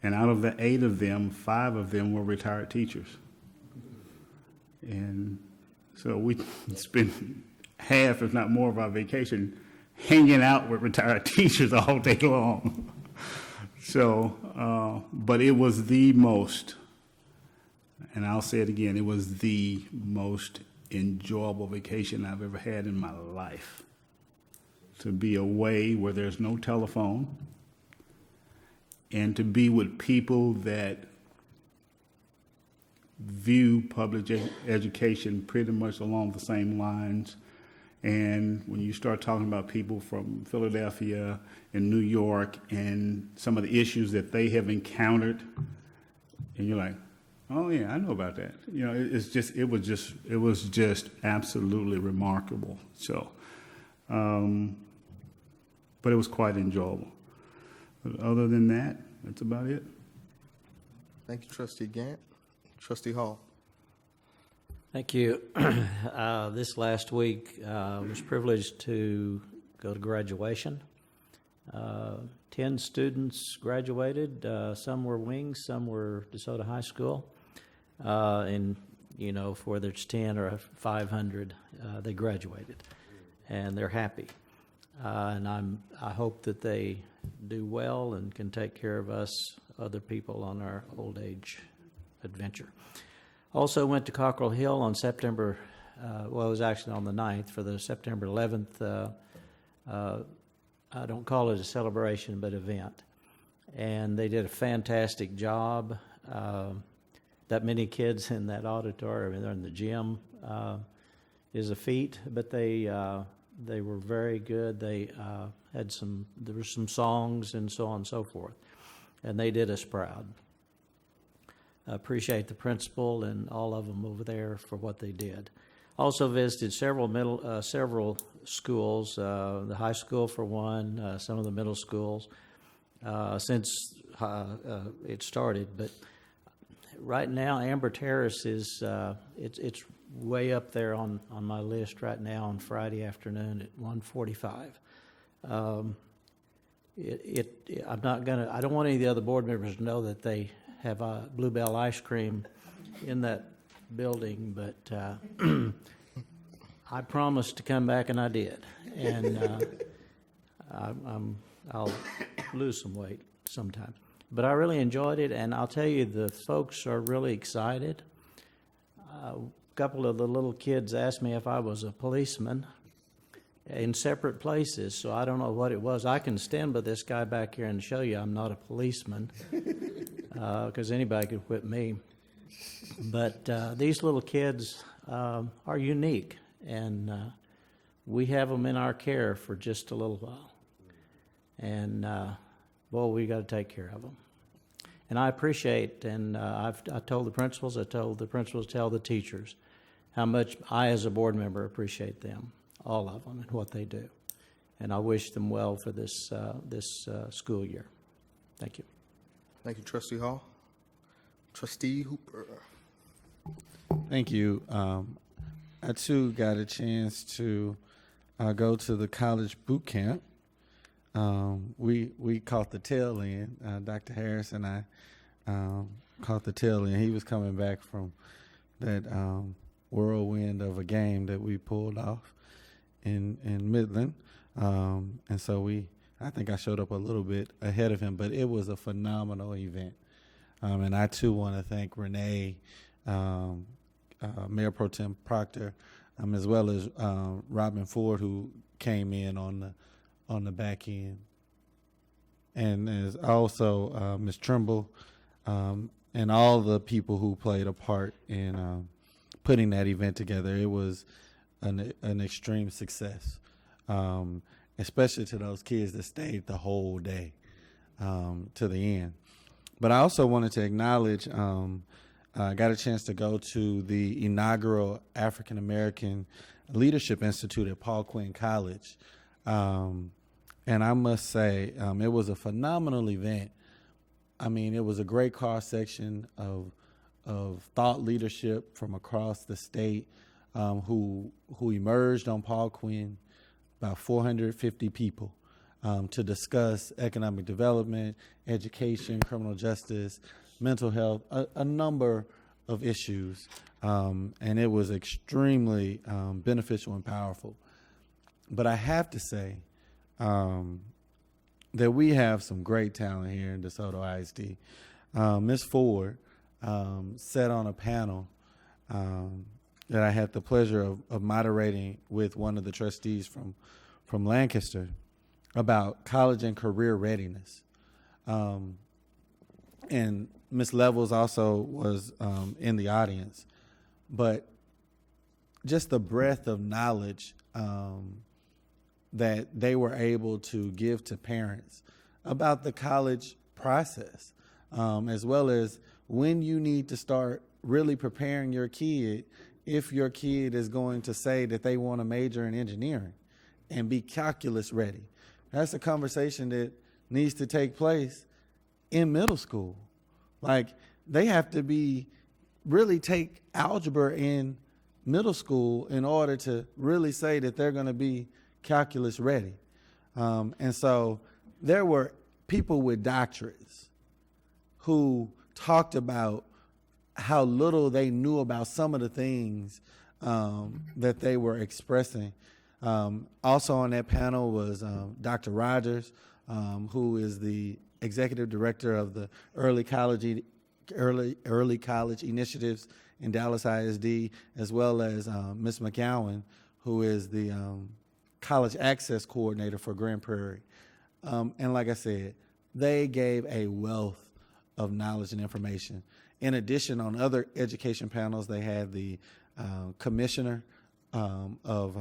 and out of the 8 of them, 5 of them were retired teachers. And so we spent half, if not more, of our vacation hanging out with retired teachers all day long. So, but it was the most, and I'll say it again, it was the most enjoyable vacation I've ever had in my life. To be away where there's no telephone and to be with people that view public education pretty much along the same lines. And when you start talking about people from Philadelphia and New York and some of the issues that they have encountered, and you're like, oh yeah, I know about that. You know, it was just absolutely remarkable. So, but it was quite enjoyable. But other than that, that's about it. Thank you, Trustee Gant. Trustee Hall. Thank you. This last week, I was privileged to go to graduation. 10 students graduated. Some were wings, some were DeSoto High School. And, you know, for whether it's 10 or 500, they graduated. And they're happy. And I hope that they do well and can take care of us, other people, on our old age adventure. Also went to Cockrell Hill on September, it was actually on the 9th for the September 11th, I don't call it a celebration, but event. And they did a fantastic job. That many kids in that auditorium, they're in the gym, is a feat, but they were very good. They there were some songs and so on and so forth. And they did us proud. I appreciate the principal and all of them over there for what they did. Also visited several schools, the high school for one, some of the middle schools since it started. But right now, Amber Terrace is it's way up there on my list right now on Friday afternoon at 1:45. I don't want any of the other board members to know that they have Bluebell ice cream in that building, but I promised to come back, and I did. And I'll lose some weight sometime. But I really enjoyed it, and I'll tell you, the folks are really excited. A couple of the little kids asked me if I was a policeman in separate places, so I don't know what it was. I can stand by this guy back here and show you I'm not a policeman, because anybody could whip me. But these little kids are unique, and we have them in our care for just a little while. And, boy, we got to take care of them. And I appreciate, and I told the principals, tell the teachers how much I, as a board member, appreciate them, all of them, and what they do. And I wish them well for this school year. Thank you. Thank you, Trustee Hall. Trustee Hooper. Thank you. I too got a chance to go to the college boot camp. We caught the tail end. Dr. Harris and I caught the tail end. He was coming back from that whirlwind of a game that we pulled off in Midland, and so I think I showed up a little bit ahead of him, but it was a phenomenal event. And I too want to thank Renee, Mayor Pro Tem Proctor, as well as Robin Ford, who came in on the back end, and as also Ms. Trimble, and all the people who played a part in putting that event together. It was an extreme success, especially to those kids that stayed the whole day to the end. But I also wanted to acknowledge, I got a chance to go to the inaugural African American Leadership Institute at Paul Quinn College. And I must say, it was a phenomenal event. I mean, it was a great cross-section of thought leadership from across the state who emerged on Paul Quinn, about 450 people. To discuss economic development, education, criminal justice, mental health, a number of issues. And it was extremely beneficial and powerful. But I have to say that we have some great talent here in DeSoto ISD. Ms. Ford sat on a panel that I had the pleasure of moderating with one of the trustees from Lancaster, about college and career readiness. And Ms. Levels also was in the audience. But just the breadth of knowledge that they were able to give to parents about the college process, as well as when you need to start really preparing your kid if your kid is going to say that they want to major in engineering and be calculus ready. That's a conversation that needs to take place in middle school. Like, they have to really take algebra in middle school in order to really say that they're going to be calculus ready. And so there were people with doctorates who talked about how little they knew about some of the things that they were expressing. Also on that panel was Dr. Rogers, who is the executive director of the early college initiatives in Dallas ISD, as well as Ms. McGowan, who is the college access coordinator for Grand Prairie. And like I said, they gave a wealth of knowledge and information. In addition, on other education panels, they had the commissioner of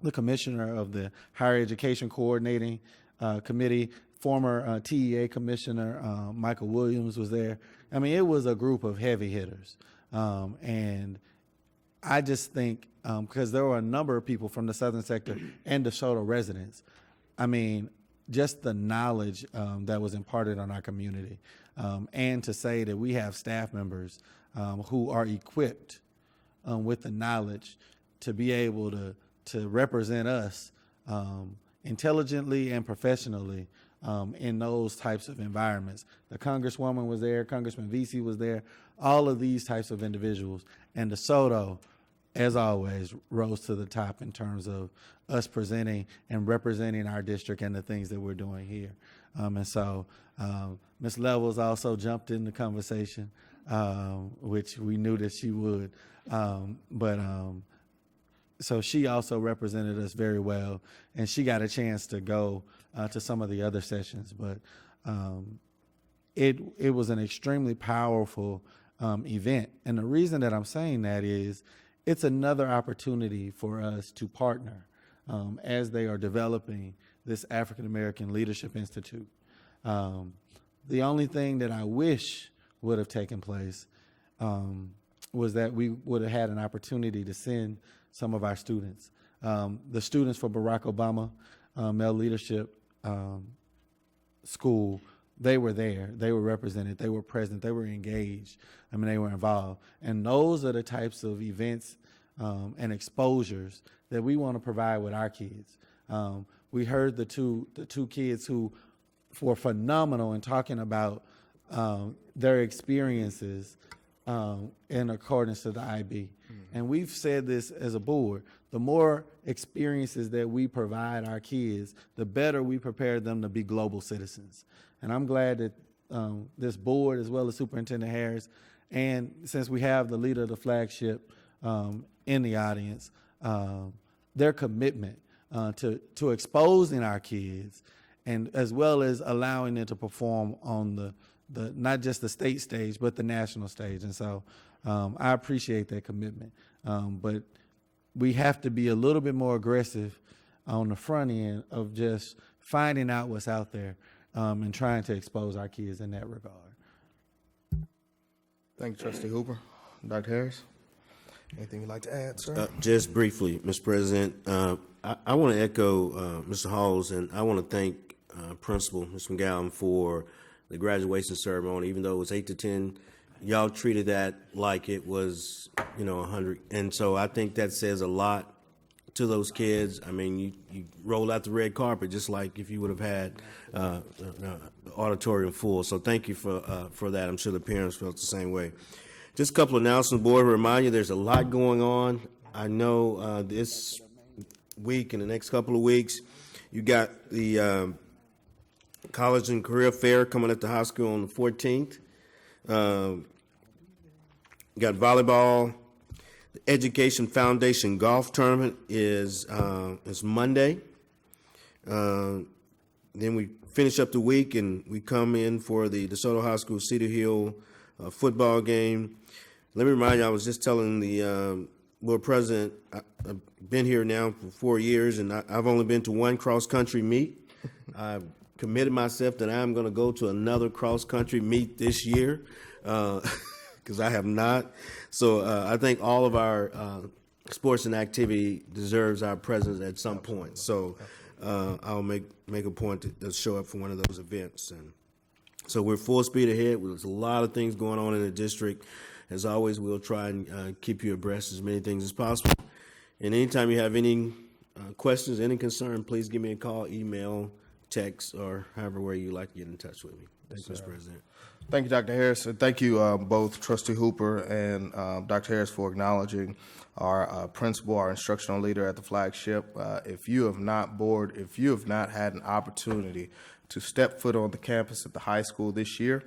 the Higher Education Coordinating Committee, former TEA Commissioner Michael Williams was there. I mean, it was a group of heavy hitters. And I just think, because there were a number of people from the Southern sector and DeSoto residents, I mean, just the knowledge that was imparted on our community. And to say that we have staff members who are equipped with the knowledge to be able to represent us intelligently and professionally in those types of environments. The Congresswoman was there, Congressman Vesey was there, all of these types of individuals. And DeSoto, as always, rose to the top in terms of us presenting and representing our district and the things that we're doing here. And so Ms. Levels also jumped in the conversation, which we knew that she would. So she also represented us very well, and she got a chance to go to some of the other sessions. But it was an extremely powerful event. And the reason that I'm saying that is it's another opportunity for us to partner as they are developing this African American Leadership Institute. The only thing that I wish would have taken place was that we would have had an opportunity to send some of our students. The students for Barack Obama Male Leadership School they were there, they were represented, they were present, they were engaged. I mean, they were involved. And those are the types of events and exposures that we want to provide with our kids. We heard the two kids who were phenomenal in talking about their experiences in accordance to the IB. And we've said this as a board, the more experiences that we provide our kids, the better we prepare them to be global citizens. And I'm glad that this board, as well as Superintendent Harris, and since we have the leader of the flagship in the audience, their commitment to exposing our kids, and as well as allowing them to perform on the not just the state stage, but the national stage. And so I appreciate that commitment. But we have to be a little bit more aggressive on the front end of just finding out what's out there and trying to expose our kids in that regard. Thank you, Trustee Hooper. Dr. Harris, anything you'd like to add, sir? Just briefly, Mr. President, I want to echo Mr. Halls, and I want to thank Principal Mr. McGowan for the graduation ceremony. Even though it was 8 to 10, y'all treated that like it was, 100. And so I think that says a lot to those kids. I mean, you rolled out the red carpet just like if you would have had the auditorium full. So thank you for that. I'm sure the parents felt the same way. Just a couple of announcements, board. Remind you, there's a lot going on. I know this week and the next couple of weeks, you got the College and Career Fair coming at the high school on the 14th. You got volleyball. The Education Foundation Golf Tournament is Monday. Then we finish up the week and we come in for the DeSoto High School Cedar Hill football game. Let me remind you, I was just telling the board president, I've been here now for 4 years, and I've only been to one cross-country meet. I've committed myself that I'm going to go to another cross-country meet this year, because I have not. So I think all of our sports and activity deserves our presence at some point. So I'll make a point to show up for one of those events. And so we're full speed ahead. There's a lot of things going on in the district. As always, we'll try and keep you abreast as many things as possible. And anytime you have any questions, any concern, please give me a call, email, text, or however way you like to get in touch with me. Thanks, Mr. President. Thank you, Dr. Harris. And thank you both Trustee Hooper and Dr. Harris for acknowledging our principal, our instructional leader at the flagship. If you have not had an opportunity to step foot on the campus at the high school this year,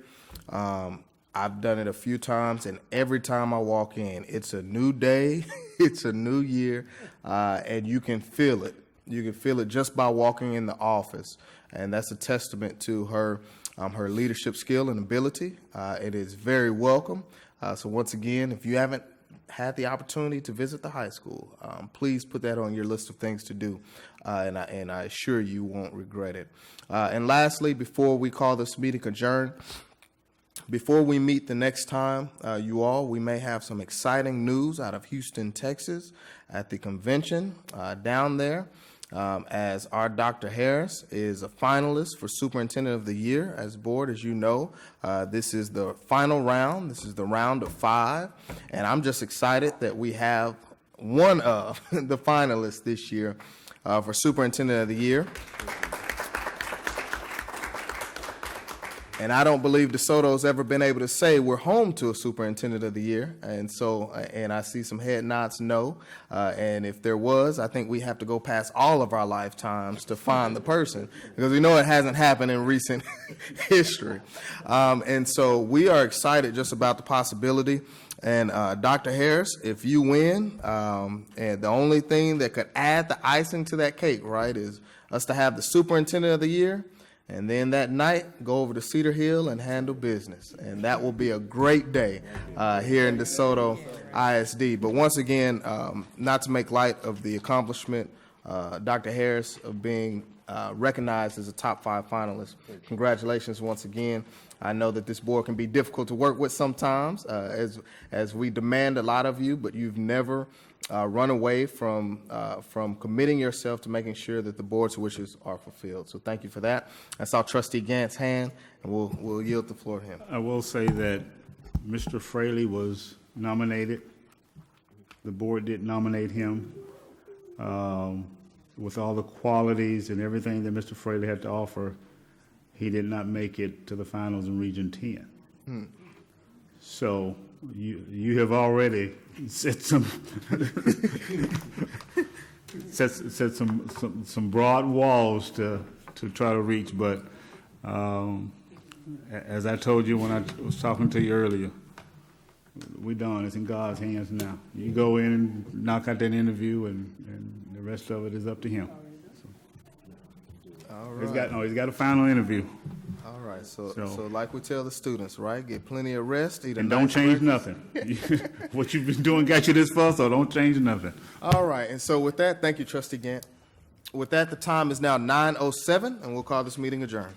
I've done it a few times, and every time I walk in, it's a new day, it's a new year, and you can feel it. You can feel it just by walking in the office, and that's a testament to her leadership skill and ability. It is very welcome. So once again, if you haven't had the opportunity to visit the high school, please put that on your list of things to do, and I assure you won't regret it. And lastly, before we call this meeting adjourned, before we meet the next time, we may have some exciting news out of Houston, Texas at the convention down there. As our Dr. Harris is a finalist for Superintendent of the Year as board, as you know. This is the final round. This is the round of 5. And I'm just excited that we have one of the finalists this year for Superintendent of the Year. And I don't believe DeSoto's ever been able to say we're home to a Superintendent of the Year. And so, and I see some head nods no. And if there was, I think we have to go past all of our lifetimes to find the person, because we know it hasn't happened in recent history. And so we are excited just about the possibility. And Dr. Harris, if you win, and the only thing that could add the icing to that cake, right, is us to have the Superintendent of the Year. And then that night, go over to Cedar Hill and handle business. And that will be a great day here in DeSoto ISD. But once again, not to make light of the accomplishment, Dr. Harris, of being recognized as a top 5 finalist. Congratulations once again. I know that this board can be difficult to work with sometimes, as we demand a lot of you, but you've never run away from committing yourself to making sure that the board's wishes are fulfilled. So thank you for that. I saw Trustee Gant's hand, and we'll yield the floor to him. I will say that Mr. Fraley was nominated. The board did nominate him. With all the qualities and everything that Mr. Fraley had to offer, he did not make it to the finals in Region 10. So you have already set some set some broad walls to try to reach. But as I told you when I was talking to you earlier, we're done. It's in God's hands now. You go in and knock out that interview, and the rest of it is up to him. All right. He's got a final interview. All right. So like we tell the students, right? Get plenty of rest. Eat a And nice don't change breakfast. nothing. What you've been doing got you this far, so don't change nothing. All right. And so with that, thank you, Trustee Gant. With that, the time is now 9:07, and we'll call this meeting adjourned.